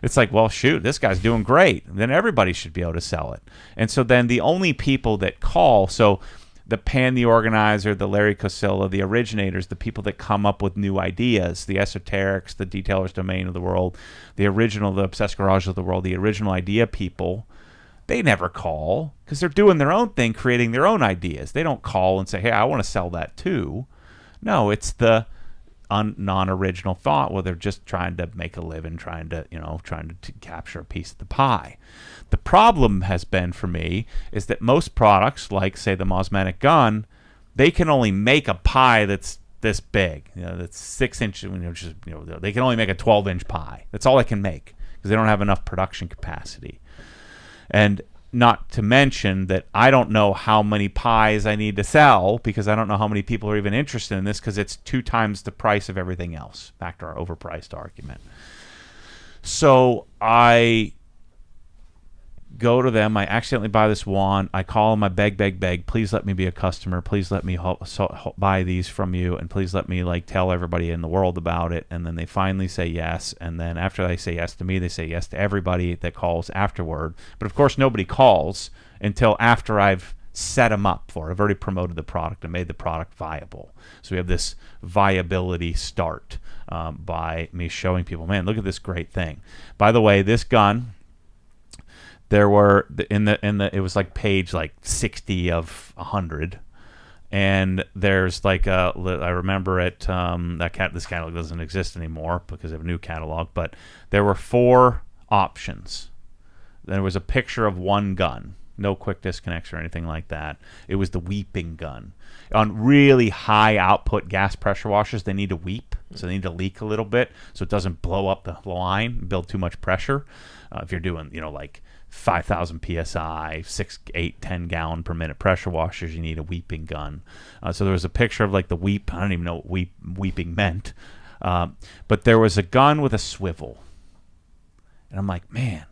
It's like, well, shoot, this guy's doing great. Then everybody should be able to sell it. And so then the only people that call, so the Pan the Organizer, the Larry Cosilla, the originators, the people that come up with new ideas, the esoterics, the Detailer's Domain of the world, the Obsessed Garage of the world, the original idea people, they never call because they're doing their own thing, creating their own ideas. They don't call and say, hey, I want to sell that too. No, it's the non-original thought where they're just trying to make a living, trying to capture a piece of the pie. The problem has been for me is that most products, like say the Mosmatic gun, they can only make a pie that's this big, that's 6 inches. They can only make a 12-inch pie. That's all they can make because they don't have enough production capacity. And not to mention that I don't know how many pies I need to sell because I don't know how many people are even interested in this because it's 2 times the price of everything else. Back to our overpriced argument. So I go to them. I accidentally buy this wand. I call them. I beg. Please let me be a customer. Please let me buy these from you, and please let me tell everybody in the world about it. And then they finally say yes. And then after they say yes to me, they say yes to everybody that calls afterward. But of course, nobody calls until after I've set them up for it. I've already promoted the product and made the product viable. So we have this viability start by me showing people, man, look at this great thing. By the way, this gun. There were it was like page 60 of 100, and there's I remember it this catalog doesn't exist anymore because of a new catalog, but there were 4 options. There was a picture of one gun, no quick disconnects or anything like that. It was the weeping gun. On really high output gas pressure washers, they need to weep, so they need to leak a little bit so it doesn't blow up the line, build too much pressure. If you're doing 5,000 psi, 6, 8, 10 gallon per minute pressure washers, you need a weeping gun. So there was a picture of the weep. I don't even know what weeping meant. But there was a gun with a swivel. And I'm like, man,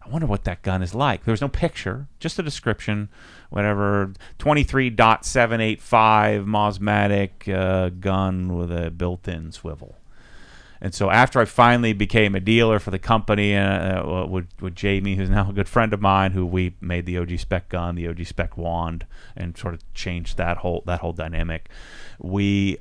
I wonder what that gun is like. There was no picture, just a description, whatever, 23.785 Mosmatic gun with a built-in swivel. And so after I finally became a dealer for the company with Jamie, who's now a good friend of mine, who we made the OG Spec gun, the OG Spec wand, and sort of changed that whole dynamic, he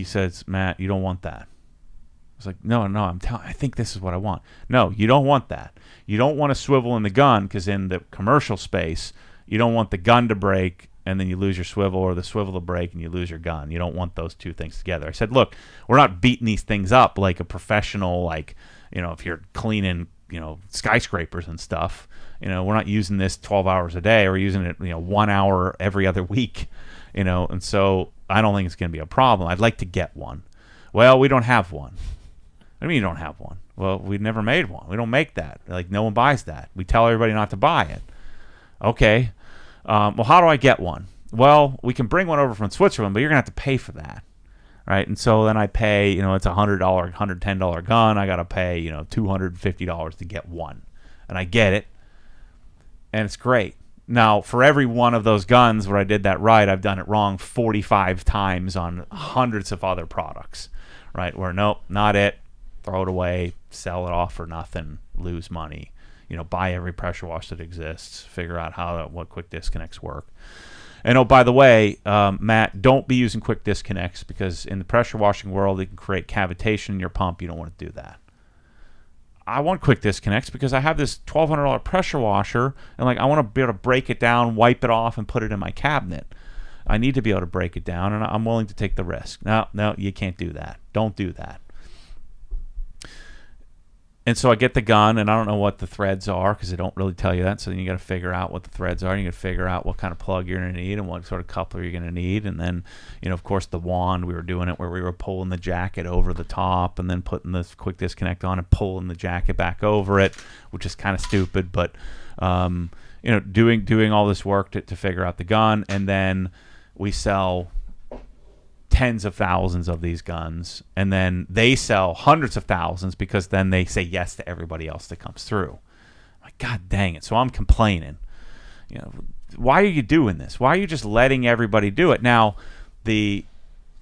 says, Matt, you don't want that. I was like, no, I think this is what I want. No, you don't want that. You don't want a swivel in the gun because in the commercial space, you don't want the gun to break and then you lose your swivel, or the swivel to break and you lose your gun. You don't want those 2 things together. I said, look, we're not beating these things up like a professional, if you're cleaning skyscrapers and stuff. We're not using this 12 hours a day. We're using it 1 hour every other week. And so I don't think it's going to be a problem. I'd like to get one. Well, we don't have one. What do you mean you don't have one? Well, we've never made one. We don't make that. Like, no one buys that. We tell everybody not to buy it. Okay. Well, how do I get one? Well, we can bring one over from Switzerland, but you're going to have to pay for that. Right. And so then I pay, it's $100, $110 gun. I got to pay, $250 to get one. And I get it. And it's great. Now, for every one of those guns where I did that right, I've done it wrong 45 times on hundreds of other products, right? Where, nope, not it, throw it away, sell it off for nothing, lose money, buy every pressure wash that exists, figure out what quick disconnects work. And oh, by the way, Matt, don't be using quick disconnects, because in the pressure washing world, it can create cavitation in your pump. You don't want to do that. I want quick disconnects because I have this $1,200 pressure washer, and I want to be able to break it down, wipe it off, and put it in my cabinet. I need to be able to break it down, and I'm willing to take the risk. No, you can't do that. Don't do that. And so I get the gun, and I don't know what the threads are because they don't really tell you that. So then you got to figure out what the threads are. You got to figure out what kind of plug you're going to need and what sort of coupler you're going to need. And then, of course, the wand, we were doing it where we were pulling the jacket over the top and then putting the quick disconnect on and pulling the jacket back over it, which is kind of stupid. But, doing all this work to figure out the gun. And then we sell tens of thousands of these guns, and then they sell hundreds of thousands because then they say yes to everybody else that comes through. Like, God dang it. So I'm complaining. Why are you doing this? Why are you just letting everybody do it? Now, the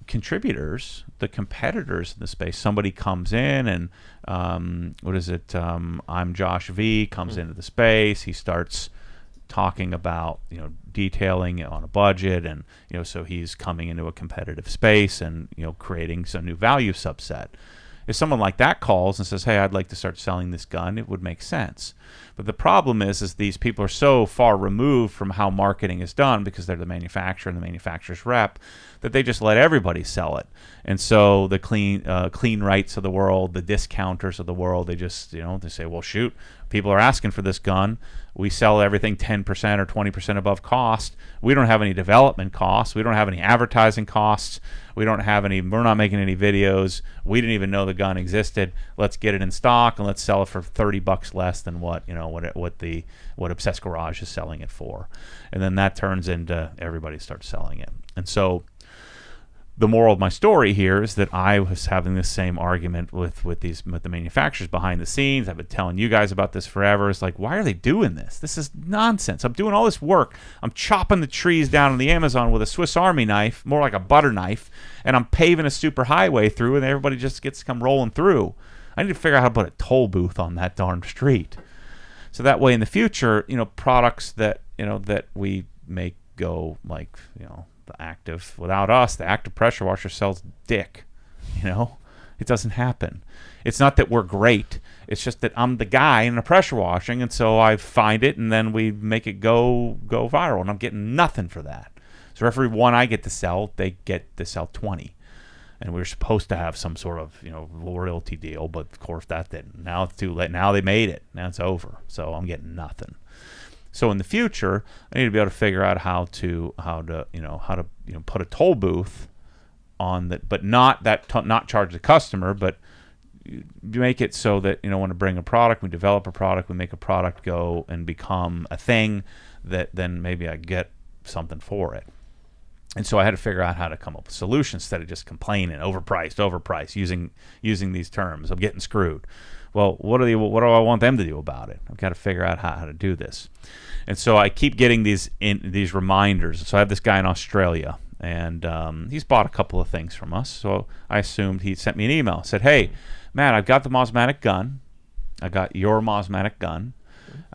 contributors, the competitors in the space, somebody comes in and I'm Josh V, comes into the space. He starts talking about detailing on a budget, and so he's coming into a competitive space and creating some new value subset. If someone like that calls and says, hey, I'd like to start selling this gun, it would make sense. But the problem is these people are so far removed from how marketing is done, because they're the manufacturer and the manufacturer's rep, that they just let everybody sell it. And so the clean rights of the world, the discounters of the world, they just they say, well, shoot, people are asking for this gun. We sell everything 10% or 20% above cost. We don't have any development costs. We don't have any advertising costs. We're not making any videos. We didn't even know the gun existed. Let's get it in stock and let's sell it for $30 less than what Obsessed Garage is selling it for. And then that turns into everybody starts selling it. And so the moral of my story here is that I was having this same argument with the manufacturers behind the scenes. I've been telling you guys about this forever. It's like, why are they doing this? This is nonsense. I'm doing all this work. I'm chopping the trees down in the Amazon with a Swiss Army knife, more like a butter knife, and I'm paving a super highway through, and everybody just gets to come rolling through. I need to figure out how to put a toll booth on that darn street. So that way in the future, products that we make go like, the active, without us, the active pressure washer sells dick. It doesn't happen. It's not that we're great. It's just that I'm the guy in the pressure washing, and so I find it, and then we make it go viral, and I'm getting nothing for that. So for every one I get to sell, they get to sell 20. And we were supposed to have some sort of royalty deal, but of course that didn't. Now it's too late. Now they made it. Now it's over. So I'm getting nothing. So in the future, I need to be able to figure out how to put a toll booth on that, but not charge the customer, but make it so that when to bring a product, we develop a product, we make a product go and become a thing that then maybe I get something for it. And so I had to figure out how to come up with solutions instead of just complaining, overpriced, using these terms. I'm getting screwed. Well, what do I want them to do about it? I've got to figure out how to do this. And so I keep getting these reminders. So I have this guy in Australia, and he's bought a couple of things from us. So I assumed he sent me an email. Said, hey, Matt, I've got the Mosmatic gun. I got your Mosmatic gun.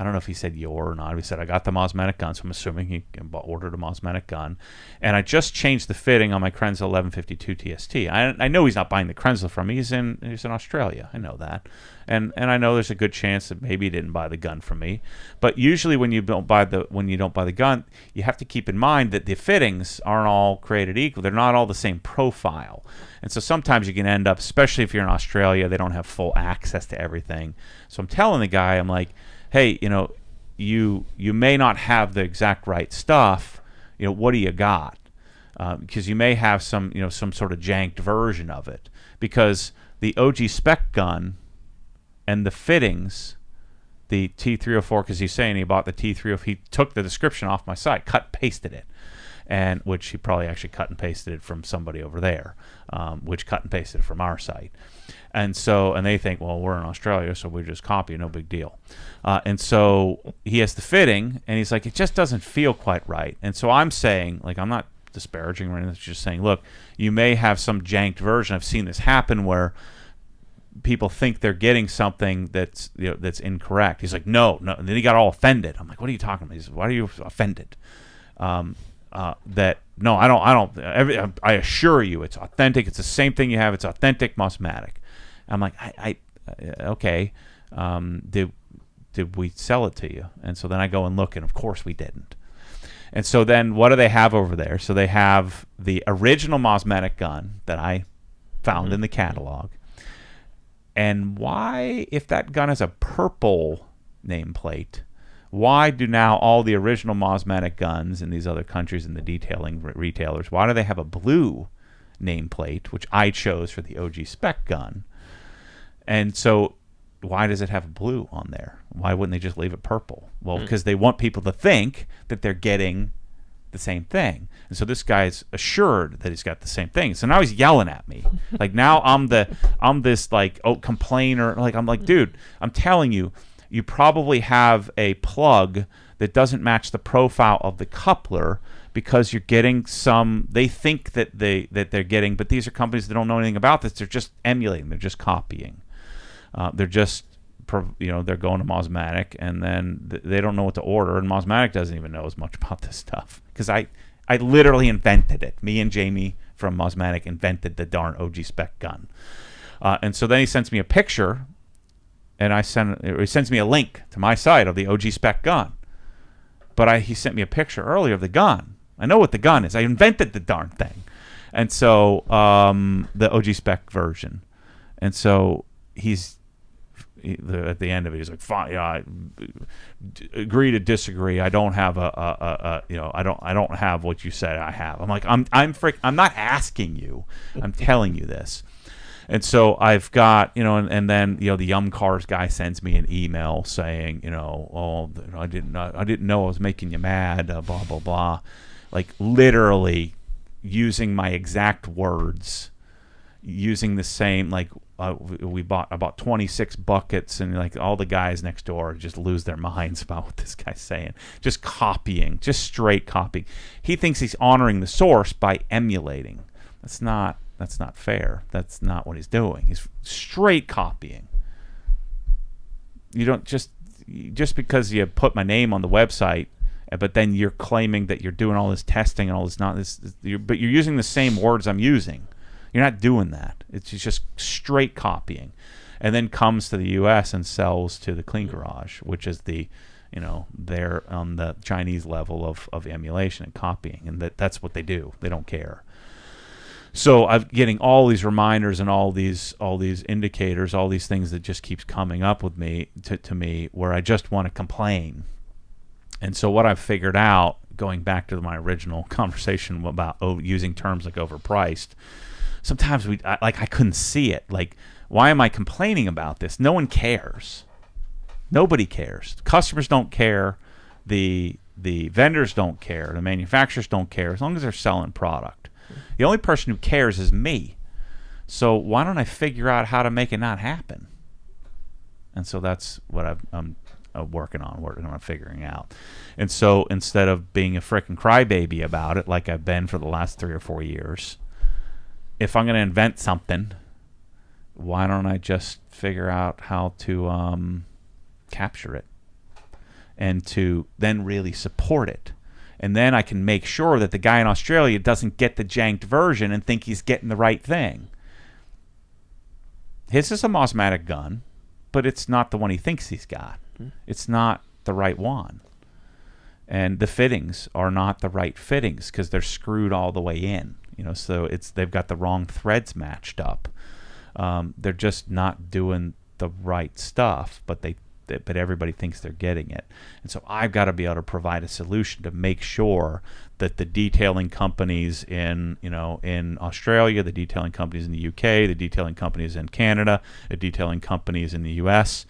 I don't know if he said your or not. He said, I got the Mosmetic gun, so I'm assuming he ordered a Mosmetic gun. And I just changed the fitting on my Krenzel 1152 TST. I know he's not buying the Krenzel from me. He's in Australia. I know that. And I know there's a good chance that maybe he didn't buy the gun from me. But usually when you don't buy the gun, you have to keep in mind that the fittings aren't all created equal. They're not all the same profile. And so sometimes you can end up, especially if you're in Australia, they don't have full access to everything. So I'm telling the guy, I'm like, hey, you may not have the exact right stuff. What do you got? Because you may have some sort of janked version of it. Because the OG spec gun and the fittings, the T304, because he's saying he bought the T304, he took the description off my site, cut and pasted it. And which he probably actually cut and pasted it from somebody over there, which cut and pasted it from our site. And they think, well, we're in Australia, so we just copy, no big deal. And so he has the fitting, and he's like, it just doesn't feel quite right. And so I'm saying, like, I'm not disparaging or anything, just saying, look, you may have some janked version. I've seen this happen where people think they're getting something that's incorrect. He's like, no. And then he got all offended. I'm like, what are you talking about? He says, why are you offended? No, I don't. I assure you, it's authentic. It's the same thing you have. It's authentic Mosmatic. I'm like, okay. Did we sell it to you? And so then I go and look, and of course we didn't. And so then what do they have over there? So they have the original Mosmatic gun that I found in the catalog. And why, if that gun has a purple nameplate, why do now all the original Mosmatic guns in these other countries and the detailing retailers, why do they have a blue nameplate, which I chose for the OG spec gun? And so why does it have blue on there? Why wouldn't they just leave it purple? Well, because they want people to think that they're getting the same thing. And so this guy's assured that he's got the same thing. So now he's yelling at me. Like now I'm this like complainer. Like I'm like, dude, I'm telling you, you probably have a plug that doesn't match the profile of the coupler because you're getting some. They think that they're getting, but these are companies that don't know anything about this. They're just emulating. They're just copying. They're just they're going to Mosmatic, and then they don't know what to order, and Mosmatic doesn't even know as much about this stuff because I literally invented it. Me and Jamie from Mosmatic invented the darn OG spec gun, and so then he sends me a picture. And he sends me a link to my site of the OG spec gun. But he sent me a picture earlier of the gun. I know what the gun is. I invented the darn thing. And so the OG spec version. And so at the end of it, he's like, "Fine, yeah, agree to disagree. I don't have I don't have what you said I have." I'm like, I'm not asking you. I'm telling you this. And so I've got, and then, the Yum Cars guy sends me an email saying, I didn't know I was making you mad, blah, blah, blah. Like literally using my exact words, using the same, like I bought 26 buckets, and like all the guys next door just lose their minds about what this guy's saying. Just copying, just straight copying. He thinks he's honoring the source by emulating. That's not fair. That's not what he's doing. He's straight copying. You don't just because you put my name on the website, but then you're claiming that you're doing all this testing and all this but you're using the same words I'm using. You're not doing that. It's just straight copying, and then comes to the U.S. and sells to the Clean Garage, which is they're on the Chinese level of emulation and copying, and that's what they do. They don't care. So I'm getting all these reminders and all these indicators, all these things that just keeps coming up with me to me where I just want to complain. And so what I've figured out, going back to my original conversation about using terms like overpriced, sometimes I couldn't see it. Like, why am I complaining about this? No one cares. Nobody cares. Customers don't care. The vendors don't care. The manufacturers don't care as long as they're selling product. The only person who cares is me. So why don't I figure out how to make it not happen? And so that's what I'm working on figuring out. And so instead of being a frickin' crybaby about it like I've been for the last 3 or 4 years, if I'm going to invent something, why don't I just figure out how to capture it? and to then really support it. And then I can make sure that the guy in Australia doesn't get the janked version and think he's getting the right thing. His is a Mosmatic gun, but it's not the one he thinks he's got. It's not the right one. And the fittings are not the right fittings because they're screwed all the way in. So they've got the wrong threads matched up. They're just not doing the right stuff, but everybody thinks they're getting it. And so I've got to be able to provide a solution to make sure that the detailing companies in Australia, the detailing companies in the UK, the detailing companies in Canada, the detailing companies in the US,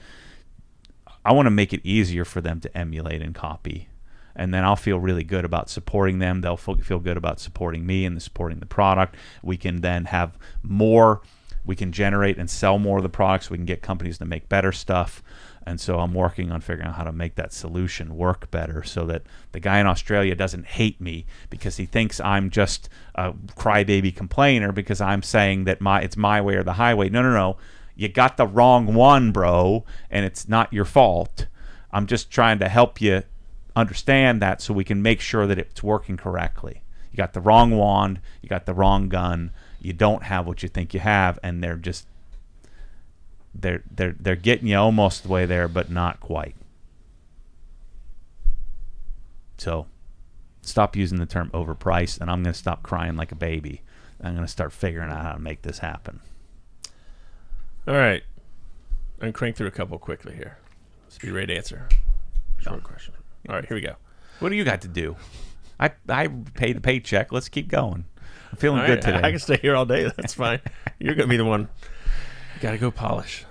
I want to make it easier for them to emulate and copy. And then I'll feel really good about supporting them. They'll feel good about supporting me and supporting the product. We can then have more. We can generate and sell more of the products. We can get companies to make better stuff. And so I'm working on figuring out how to make that solution work better so that the guy in Australia doesn't hate me because he thinks I'm just a crybaby complainer because I'm saying that it's my way or the highway. No. You got the wrong one, bro, and it's not your fault. I'm just trying to help you understand that so we can make sure that it's working correctly. You got the wrong wand. You got the wrong gun. You don't have what you think you have, and they're getting you almost the way there, but not quite. So stop using the term overpriced, and I'm going to stop crying like a baby. I'm going to start figuring out how to make this happen. All right. I'm going to crank through a couple quickly here. Let's be ready to answer. Short question. All right, here we go. What do you got to do? I paid the paycheck. Let's keep going. I'm feeling good today. I can stay here all day. That's fine. You're going to be the one. Got to go polish.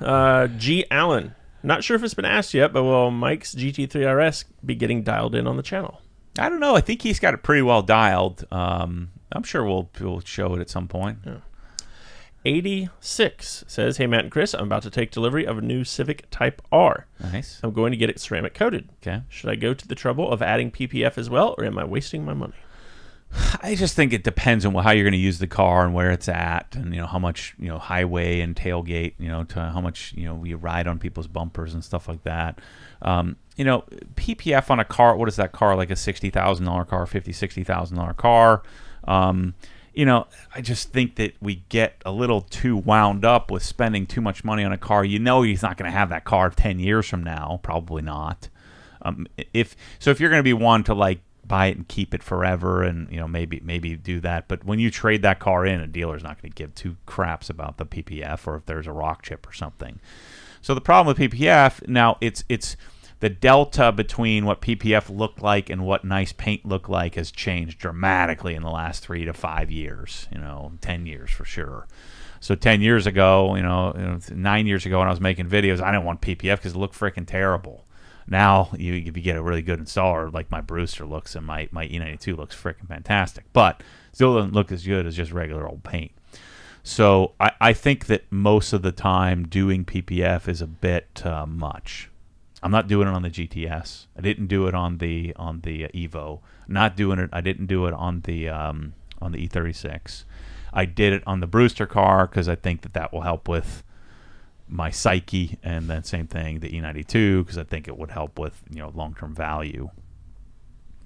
G. Allen. Not sure if it's been asked yet, but will Mike's GT3 RS be getting dialed in on the channel? I don't know. I think he's got it pretty well dialed. I'm sure we'll show it at some point. Yeah. 86 says, hey, Matt and Chris, I'm about to take delivery of a new Civic Type R. Nice. I'm going to get it ceramic coated. Okay. Should I go to the trouble of adding PPF as well, or am I wasting my money? I just think it depends on how you're going to use the car and where it's at, and how much highway and tailgate, to how much you ride on people's bumpers and stuff like that. PPF on a car. What is that car? Like a $60,000 car, $60,000 car. I just think that we get a little too wound up with spending too much money on a car. He's not going to have that car 10 years from now. Probably not. If you're going to be one to buy it and keep it forever, and maybe do that. But when you trade that car in, a dealer's not going to give two craps about the PPF or if there's a rock chip or something. So the problem with PPF now, it's the delta between what PPF looked like and what nice paint looked like has changed dramatically in the last 3 to 5 years. 10 years for sure. So 10 years ago, 9 years ago when I was making videos, I didn't want PPF because it looked freaking terrible. Now, if you get a really good installer, like my Brewster looks and my E92 looks freaking fantastic, but still doesn't look as good as just regular old paint. So I think that most of the time doing PPF is a bit much. I'm not doing it on the GTS. I didn't do it on the Evo. Not doing it. I didn't do it on the E36. I did it on the Brewster car because I think that will help with my psyche, and then same thing the E92 because I think it would help with long-term value.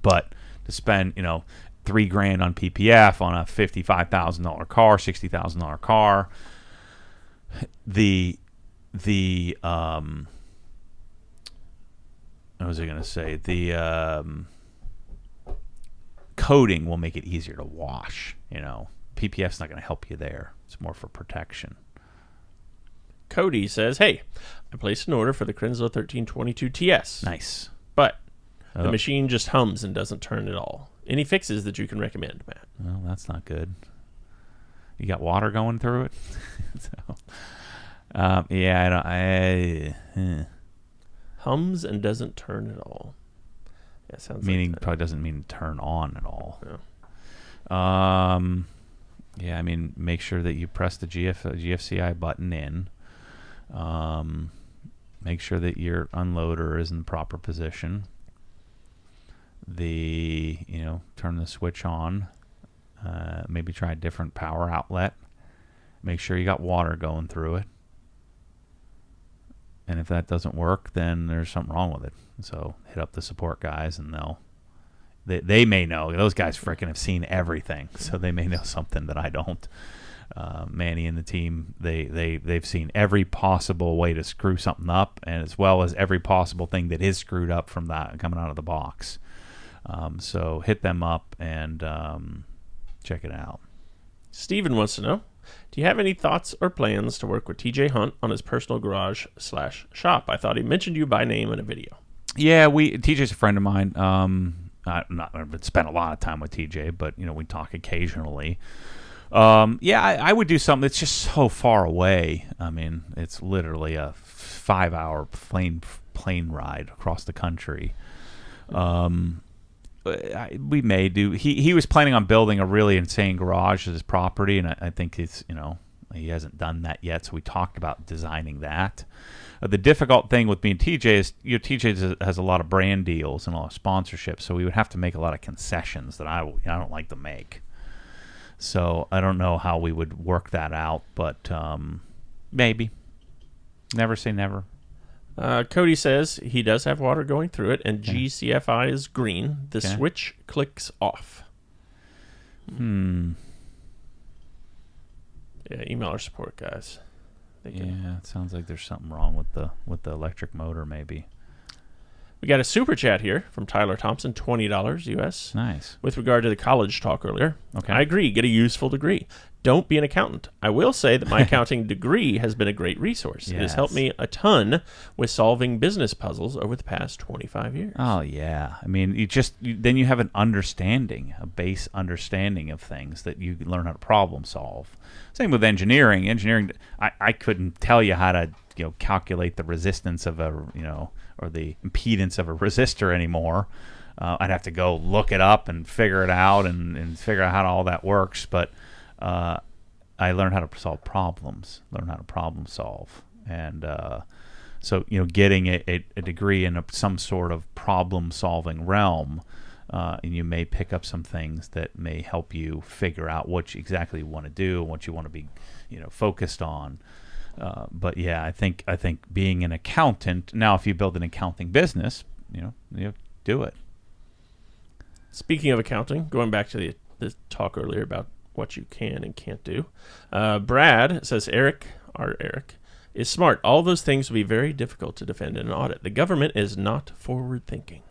But to spend $3,000 on PPF on a $55,000 car, $60,000 car, what was I going to say? The coating will make it easier to wash. PPF's not going to help you there. It's more for protection. Cody says, hey, I placed an order for the Crenzo 1322 TS. Nice. But the machine just hums and doesn't turn at all. Any fixes that you can recommend, Matt? Well, that's not good. You got water going through it? Hums and doesn't turn at all. Yeah, sounds meaning like probably doesn't mean turn on at all. Yeah. Make sure that you press the GFCI button in. Make sure that your unloader is in the proper position. Turn the switch on. Maybe try a different power outlet. Make sure you got water going through it. And if that doesn't work, then there's something wrong with it. So hit up the support guys, and they may know. Those guys freaking have seen everything, so they may know something that I don't. Manny and the team, they've seen every possible way to screw something up, and as well as every possible thing that is screwed up from that coming out of the box. So hit them up and check it out. Steven wants to know, do you have any thoughts or plans to work with TJ Hunt on his personal garage/shop? I thought he mentioned you by name in a video. Yeah, TJ's a friend of mine. I've spent a lot of time with TJ, but we talk occasionally. I would do something that's just so far away. I mean, it's literally a 5-hour plane ride across the country. We may do. He was planning on building a really insane garage at his property, and I think he hasn't done that yet. So we talked about designing that. The difficult thing with me and TJ is, TJ has a lot of brand deals and a lot of sponsorships, so we would have to make a lot of concessions that I don't like to make. So I don't know how we would work that out, but maybe. Never say never. Cody says he does have water going through it, and GCFI is green. The switch clicks off. Yeah, email our support guys. It sounds like there's something wrong with the electric motor, maybe. We got a super chat here from Tyler Thompson, $20 US. Nice. With regard to the college talk earlier. Okay. I agree. Get a useful degree. Don't be an accountant. I will say that my accounting degree has been a great resource. Yes. It has helped me a ton with solving business puzzles over the past 25 years. Oh, yeah. I mean, then you have an understanding, a base understanding of things that you learn how to problem solve. Same with engineering. I couldn't tell you how to calculate the resistance of or the impedance of a resistor anymore. I'd have to go look it up and figure it out and figure out how all that works. But I learned how to solve problems, learn how to problem solve. And so, getting a degree in some sort of problem solving realm, and you may pick up some things that may help you figure out what you exactly want to do and what you want to be, focused on. But yeah, I think being an accountant, now if you build an accounting business, you do it. Speaking of accounting, going back to the talk earlier about what you can and can't do, Brad says Eric is smart. All those things will be very difficult to defend in an audit. The government is not forward thinking.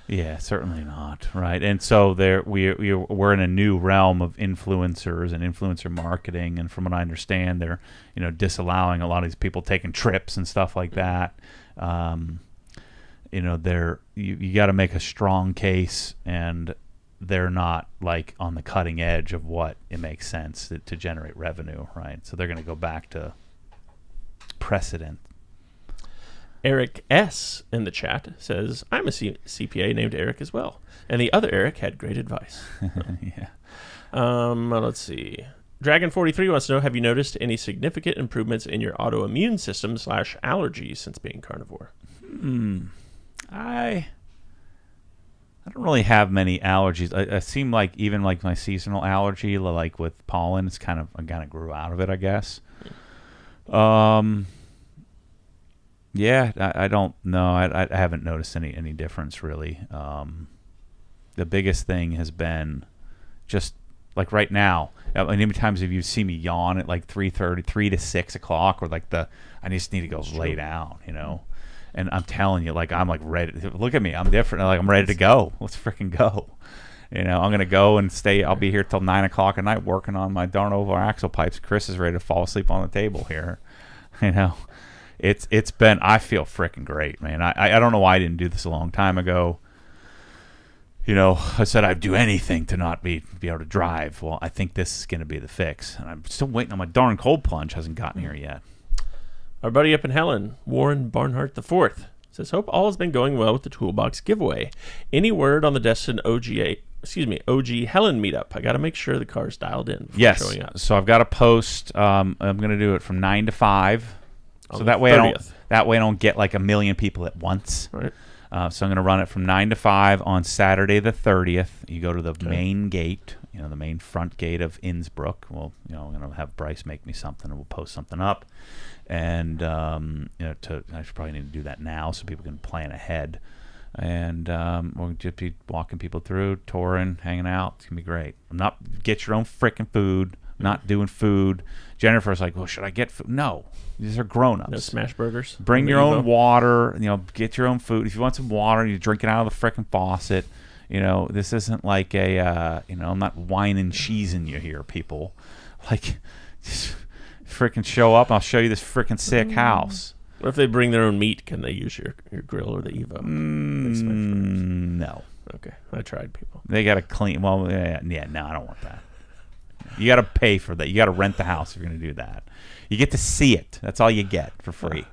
Yeah, certainly not, right? And so we're in a new realm of influencers and influencer marketing, and from what I understand, they're disallowing a lot of these people taking trips and stuff like that. You got to make a strong case, and they're not like on the cutting edge of what it makes sense to generate revenue, right? So they're going to go back to precedent. Eric S. in the chat says, I'm a CPA named Eric as well. And the other Eric had great advice. Yeah. Let's see. Dragon43 wants to know, have you noticed any significant improvements in your autoimmune system /allergies since being carnivore? I don't really have many allergies. I seem like even like my seasonal allergy, like with pollen, I kind of grew out of it, I guess. Yeah, I don't know. I haven't noticed any difference really. The biggest thing has been just like right now. How many times have you seen me yawn at like 3:30, 3 to 6 o'clock, or like I just need to go lay down, And I'm telling you, like I'm like ready. Look at me, I'm different. Like I'm ready to go. Let's freaking go. I'm gonna go and stay. I'll be here till 9 o'clock at night working on my darn oval axle pipes. Chris is ready to fall asleep on the table here. It's been, I feel freaking great, man. I don't know why I didn't do this a long time ago. I said I'd do anything to not be able to drive. Well, I think this is going to be the fix. And I'm still waiting on my darn cold plunge. Hasn't gotten here yet. Our buddy up in Helen, Warren Barnhart IV, says, hope all has been going well with the Toolbox giveaway. Any word on the Destin OG Helen meetup? I got to make sure the car's dialed in before showing up. So I've got a post. I'm going to do it from 9 to 5. So that way I don't get like 1 million people at once. Right. So I'm going to run it from 9 to 5 on Saturday the 30th. You go to the main gate, the main front gate of Innsbruck. Well, I'm going to have Bryce make me something, and we'll post something up. and I should probably need to do that now so people can plan ahead. And we'll just be walking people through, touring, hanging out. It's gonna be great. Get your own freaking food. Not doing food. Jennifer's like, well, should I get food? No, these are grown-ups. No smash burgers. Bring your own water. Get your own food. If you want some water, you drink it out of the freaking faucet. This isn't like I'm not whining and cheesing you here, people. Like, just freaking show up. And I'll show you this freaking sick house. What if they bring their own meat? Can they use your grill or the Evo? No. Okay, I tried, people. They got to clean. Well, yeah, no, I don't want that. You got to pay for that. You got to rent the house if you're going to do that. You get to see it. That's all you get for free.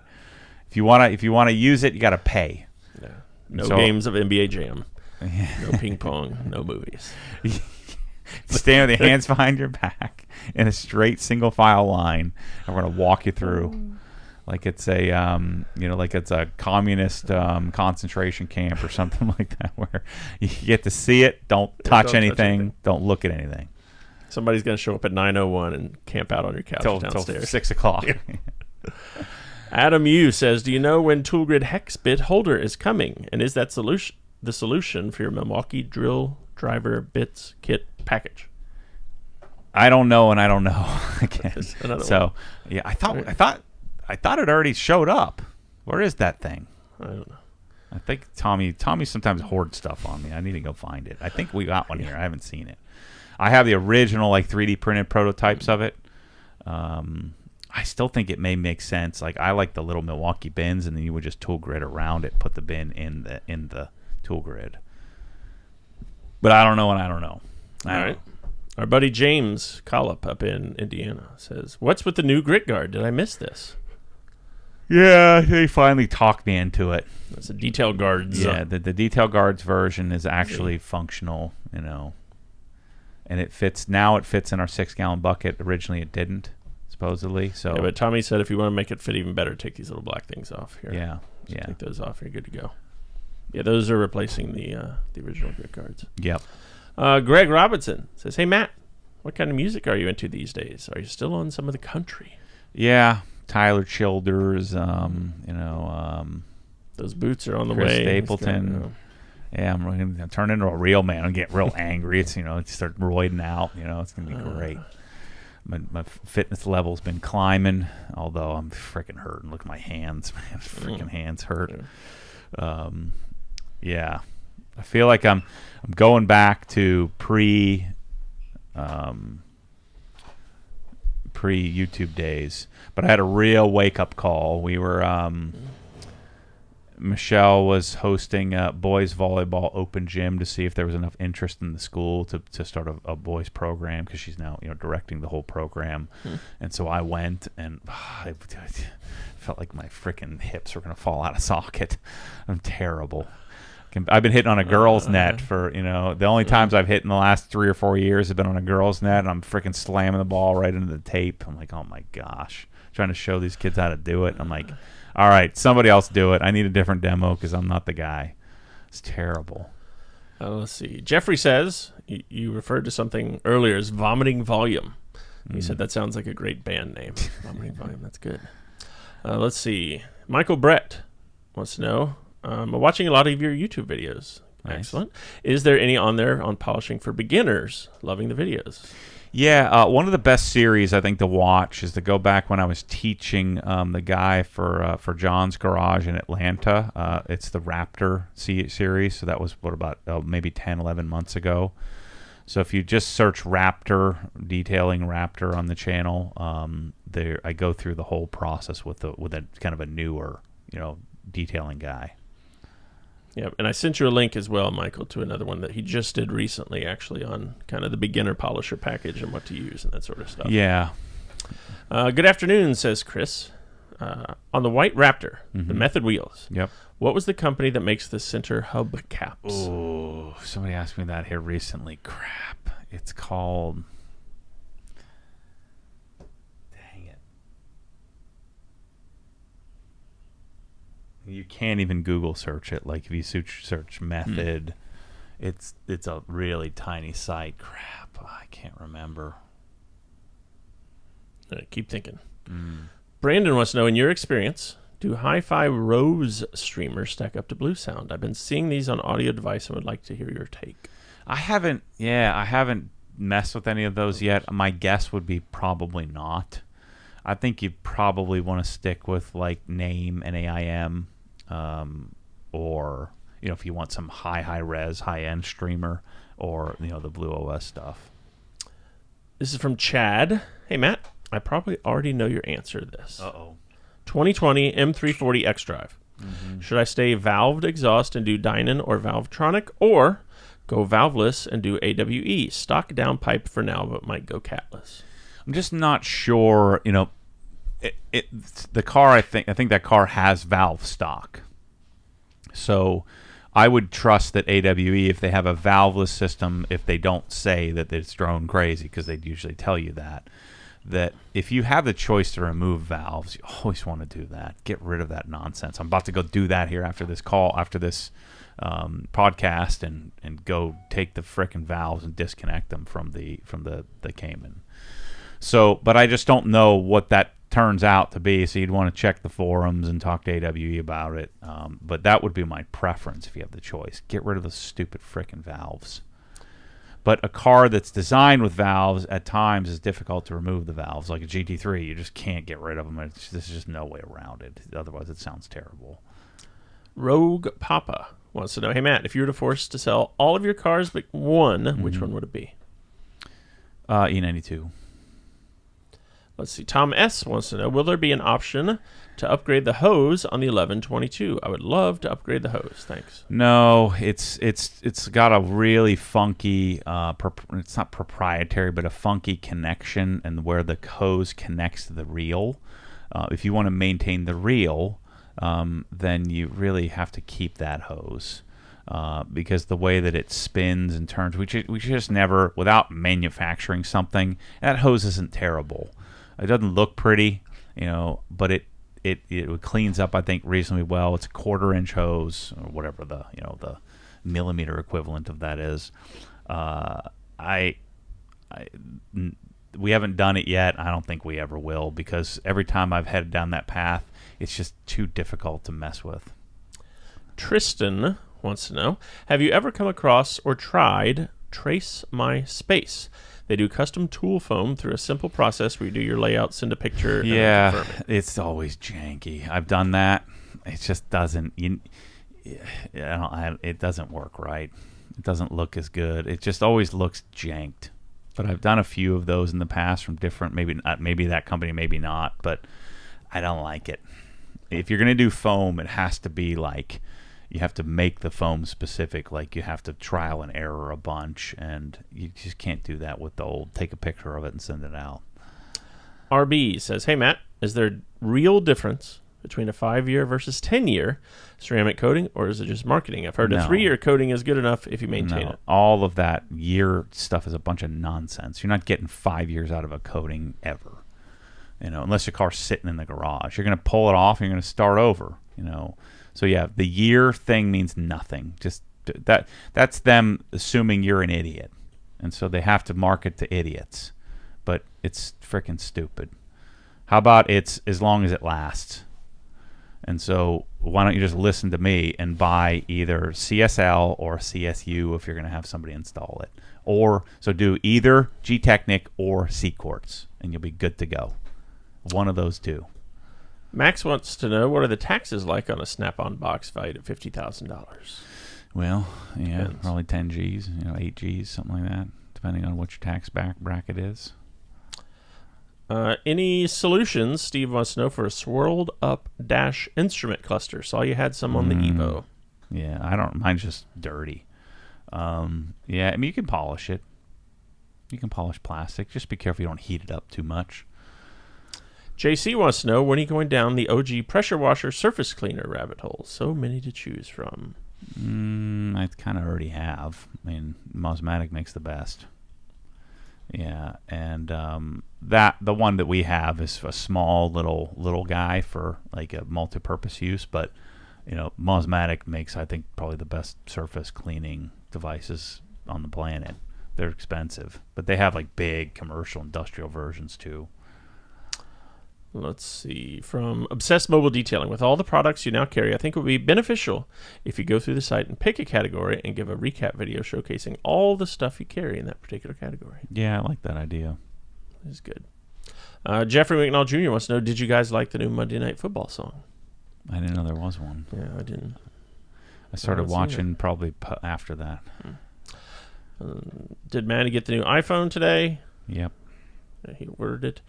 If you want to use it, you got to pay. Yeah. No games of NBA Jam. No ping pong. No movies. Stand with your hands behind your back in a straight single file line, and we're going to walk you through. Like it's a, like it's a communist concentration camp or something like that, where you get to see it, don't touch anything, don't look at anything. Somebody's going to show up at 9:01 and camp out on your couch downstairs. Till 6 o'clock. Yeah. Adam Yu says, do you know when Toolgrid hex bit holder is coming? And is that the solution for your Milwaukee drill driver bits kit package? I don't know, and I don't know. Again. So, yeah, I thought it already showed up. Where is that thing? I don't know. I think Tommy sometimes hoards stuff on me. I need to go find it. I think we got one here. I haven't seen it. I have the original 3D printed prototypes of it. I still think it may make sense. Like, I like the little Milwaukee bins, and then you would just tool grid around it, put the bin in the tool grid. But I don't know, and I don't know. All right. Our buddy James Collop up in Indiana says, what's with the new grit guard? Did I miss this? Yeah, they finally talked me into it. It's a detail guards. Yeah, the detail guards version is actually functional, and it fits. Now it fits in our 6-gallon bucket. Originally it didn't, supposedly. So yeah, but Tommy said if you want to make it fit even better, take these little black things off here. Yeah, Take those off. You're good to go. Yeah, those are replacing the original grit guards. Yep. Greg Robinson says, hey, Matt, what kind of music are you into these days? Are you still on some of the country? Yeah, Tyler Childers, those boots are on the Chris way. Stapleton. Yeah, I'm turning into a real man. I'm getting real angry. It's, start roiding out. It's going to be great. My fitness level's been climbing, although I'm freaking hurting. Look at my hands. Man, freaking hands hurt. Yeah. I feel like I'm going back to pre YouTube days, but I had a real wake up call. We were Michelle was hosting a boys volleyball open gym to see if there was enough interest in the school to start a boys program, because she's now directing the whole program. And so I went, and I felt like my freaking hips were gonna fall out of socket. I'm terrible. I've been hitting on a girls' net for, the only times I've hit in the last 3 or 4 years have been on a girls' net, and I'm freaking slamming the ball right into the tape. I'm like, oh my gosh. Trying to show these kids how to do it. I'm like, all right, somebody else do it. I need a different demo because I'm not the guy. It's terrible. Let's see. Jeffrey says, you referred to something earlier as Vomiting Volume. He said that sounds like a great band name. Vomiting Volume, that's good. Let's see. Michael Brett wants to know, I'm watching a lot of your YouTube videos. Nice. Excellent. Is there any on there on polishing for beginners? Loving the videos. Yeah, one of the best series I think to watch is to go back when I was teaching the guy for John's Garage in Atlanta. It's the Raptor series, so that was about maybe 10, 11 months ago. So if you just search Raptor, detailing Raptor on the channel, there I go through the whole process with a kind of a newer, detailing guy. Yeah, and I sent you a link as well, Michael, to another one that he just did recently, actually, on kind of the beginner polisher package and what to use and that sort of stuff. Yeah. Good afternoon, says Chris. On the white Raptor, the Method wheels. Yep. What was the company that makes the center hub caps? Oh, somebody asked me that here recently. Crap. It's called... You can't even Google search it. Like if you search Method, it's a really tiny site. Crap, I can't remember. Keep thinking. Brandon wants to know, in your experience, do hi-fi Rose streamers stack up to Blue Sound? I've been seeing these on audio device and would like to hear your take. I haven't messed with any of those yet. My guess would be probably not. I think you probably want to stick with like NAME and AIM, or if you want some high res, high end streamer, or the Blue OS stuff. This is from Chad. Hey Matt, I probably already know your answer to this. 2020 M340 X Drive. Mm-hmm. Should I stay valved exhaust and do Dynon or Valvetronic, or go valveless and do AWE? Stock downpipe for now, but might go catless. I'm just not sure. The car. I think that car has valve stock, so I would trust that AWE, if they have a valveless system, if they don't say that it's drone crazy, because they'd usually tell you that if you have the choice to remove valves, you always want to do that. Get rid of that nonsense. I'm about to go do that here after this podcast, and go take the frickin' valves and disconnect them from the Cayman. So, but I just don't know what that turns out to be, so you'd want to check the forums and talk to AWE about it. But that would be my preference if you have the choice. Get rid of the stupid frickin' valves. But a car that's designed with valves at times is difficult to remove the valves. Like a GT3, you just can't get rid of them. There's just no way around it. Otherwise, it sounds terrible. Rogue Papa wants to know, hey Matt, if you were forced to sell all of your cars but one, which one would it be? E92. Let's see. Tom S. wants to know, will there be an option to upgrade the hose on the 1122? I would love to upgrade the hose. Thanks. No, it's got a really funky, it's not proprietary, but a funky connection, and where the hose connects to the reel. If you want to maintain the reel, then you really have to keep that hose. Because the way that it spins and turns, we just never, without manufacturing something, that hose isn't terrible. It doesn't look pretty, but it cleans up, I think, reasonably well. It's a 1/4-inch hose, or whatever the millimeter equivalent of that is. We haven't done it yet. I don't think we ever will, because every time I've headed down that path, it's just too difficult to mess with. Tristan wants to know, have you ever come across or tried Trace My Space? They do custom tool foam through a simple process where you do your layout, send a picture, and then confirm it. It's always janky. I've done that. It just doesn't. It doesn't work right. It doesn't look as good. It just always looks janked. But I've done a few of those in the past from different, maybe that company, maybe not. But I don't like it. If you're gonna do foam, it has to be like, you have to make the foam specific, like you have to trial and error a bunch, and you just can't do that with the old take a picture of it and send it out. RB says, hey Matt, is there a real difference between a 5-year versus 10-year ceramic coating, or is it just marketing? I've heard a 3-year coating is good enough if you maintain it. All of that year stuff is a bunch of nonsense. You're not getting 5 years out of a coating ever, unless your car's sitting in the garage. You're going to pull it off and you're going to start over, So yeah, the year thing means nothing. Just that's them assuming you're an idiot. And so they have to market to idiots. But it's freaking stupid. How about it's as long as it lasts? And so why don't you just listen to me and buy either CSL or CSU if you're going to have somebody install it. So do either G-Technic or C-Quartz, and you'll be good to go. One of those two. Max wants to know, what are the taxes like on a Snap-on box valued at $50,000? Well, yeah, depends. Probably 10 Gs, 8 Gs, something like that, depending on what your tax bracket is. Any solutions, Steve wants to know, for a swirled up dash instrument cluster? Saw you had some on the Evo. Yeah, mine's just dirty. Yeah, you can polish it. You can polish plastic. Just be careful you don't heat it up too much. JC wants to know, when are you going down the OG pressure washer surface cleaner rabbit hole? So many to choose from. I kind of already have. Mosmatic makes the best. Yeah, and the one that we have is a small little guy for like a multi-purpose use, but Mosmatic makes, I think, probably the best surface cleaning devices on the planet. They're expensive, but they have like big commercial industrial versions too. Let's see. From Obsessed Mobile Detailing. With all the products you now carry, I think it would be beneficial if you go through the site and pick a category and give a recap video showcasing all the stuff you carry in that particular category. Yeah, I like that idea. This is good. Jeffrey McNall Jr. wants to know, did you guys like the new Monday Night Football song? I didn't know there was one. Yeah, I didn't. I started watching probably after that. Did Manny get the new iPhone today? Yep. He ordered it.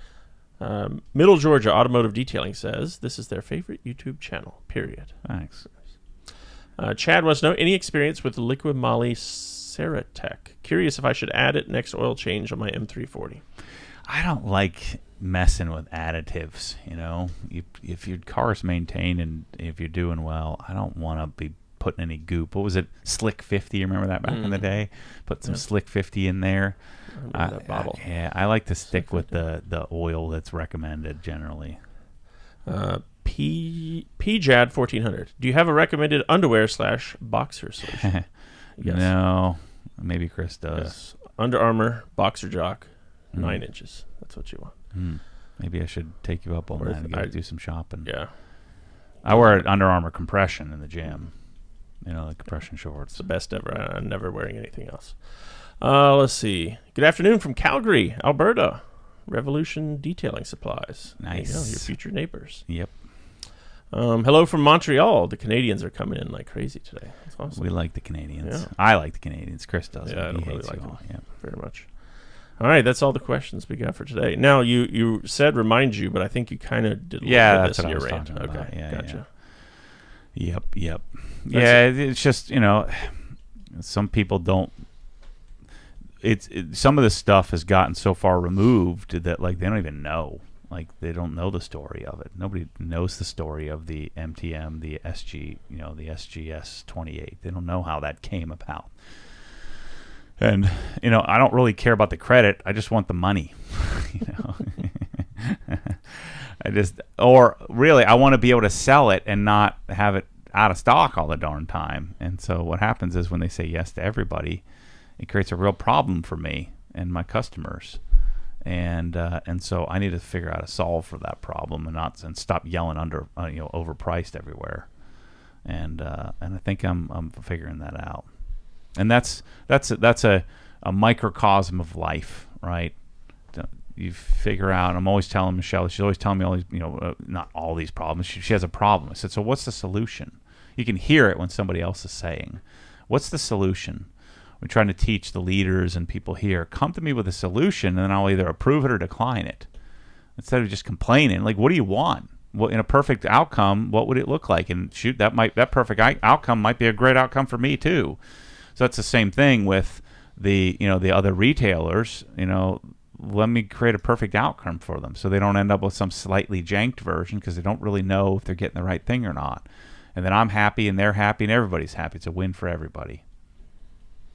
Middle Georgia Automotive Detailing says this is their favorite YouTube channel, period. Thanks. Chad wants to know, any experience with liquid moly Ceratec? Curious if I should add it next oil change on my M340. I don't like messing with additives, you know. If your car's maintained and if you're doing well, I don't want to be putting any goop. What was it? Slick 50, you remember that back in the day? Put some Slick 50 in there. That bottle. I like to stick with the oil that's recommended generally. PJAD 1400. Do you have a recommended underwear / boxer solution? Yes. No, maybe Chris does. Yes. Under Armour Boxer Jock, 9 inches. That's what you want. Maybe I should take you up on that and go do some shopping. Yeah. I wear Under Armour compression in the gym. You know, the compression shorts. It's the best ever. I'm never wearing anything else. Let's see. Good afternoon from Calgary, Alberta. Revolution Detailing Supplies. Nice. There you go, your future neighbors. Yep. Hello from Montreal. The Canadians are coming in like crazy today. That's awesome. We like the Canadians. Yeah. I like the Canadians. Chris doesn't. Yeah, I don't He really hates like you them all. Yeah. very much. All right, that's all the questions we got for today. Now, you said remind you, but I think you kind of did a little bit of this in your rant. Talking about. Okay, Yeah, gotcha. Yep. It's just, you know, some people don't. Some of this stuff has gotten so far removed that like they don't even know. Like they don't know the story of it. Nobody knows the story of the MTM, the SG, you know, the SGS 28. They don't know how that came about. And you know, I don't really care about the credit. I just want the money. You know, I want to be able to sell it and not have it out of stock all the darn time. And so what happens is when they say yes to everybody, it creates a real problem for me and my customers. And so I need to figure out a solve for that problem and stop yelling overpriced everywhere. And I think I'm figuring that out. And that's a microcosm of life, right? You figure out. I'm always telling Michelle. She's always telling me all these, not all these problems. She has a problem. I said, so what's the solution? You can hear it when somebody else is saying, what's the solution? We're trying to teach the leaders and people here, come to me with a solution, and then I'll either approve it or decline it. Instead of just complaining, like, what do you want? Well, in a perfect outcome, what would it look like? And shoot, that perfect outcome might be a great outcome for me too. So that's the same thing with the other retailers. Let me create a perfect outcome for them, so they don't end up with some slightly janked version because they don't really know if they're getting the right thing or not. And then I'm happy, and they're happy, and everybody's happy. It's a win for everybody.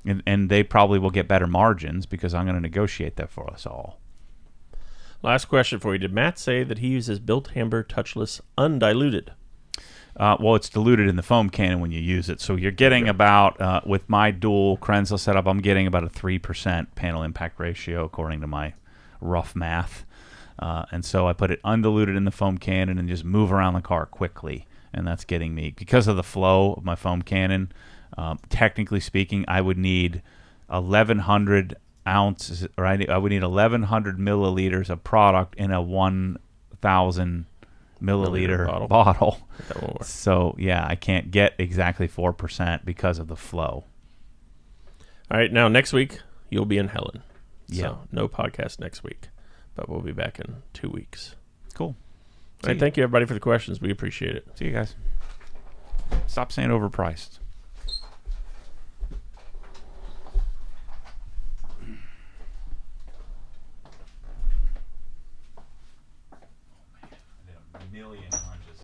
And they probably will get better margins because I'm going to negotiate that for us all. Last question for you. Did Matt say that he uses Built Amber Touchless undiluted? Well, it's diluted in the foam cannon when you use it. So you're getting about, with my dual Krenzel setup, I'm getting about a 3% panel impact ratio according to my rough math. And so I put it undiluted in the foam cannon and just move around the car quickly. And that's getting me, because of the flow of my foam cannon, technically speaking, I would need 1,100 ounces, or I would need 1,100 milliliters of product in a 1,000 milliliter bottle. That won't work. So yeah, I can't get exactly 4% because of the flow. All right, now next week you'll be in Helen. Yeah. So no podcast next week, but we'll be back in 2 weeks. Cool. All right, thank you everybody for the questions. We appreciate it. See you guys. Stop saying overpriced. Million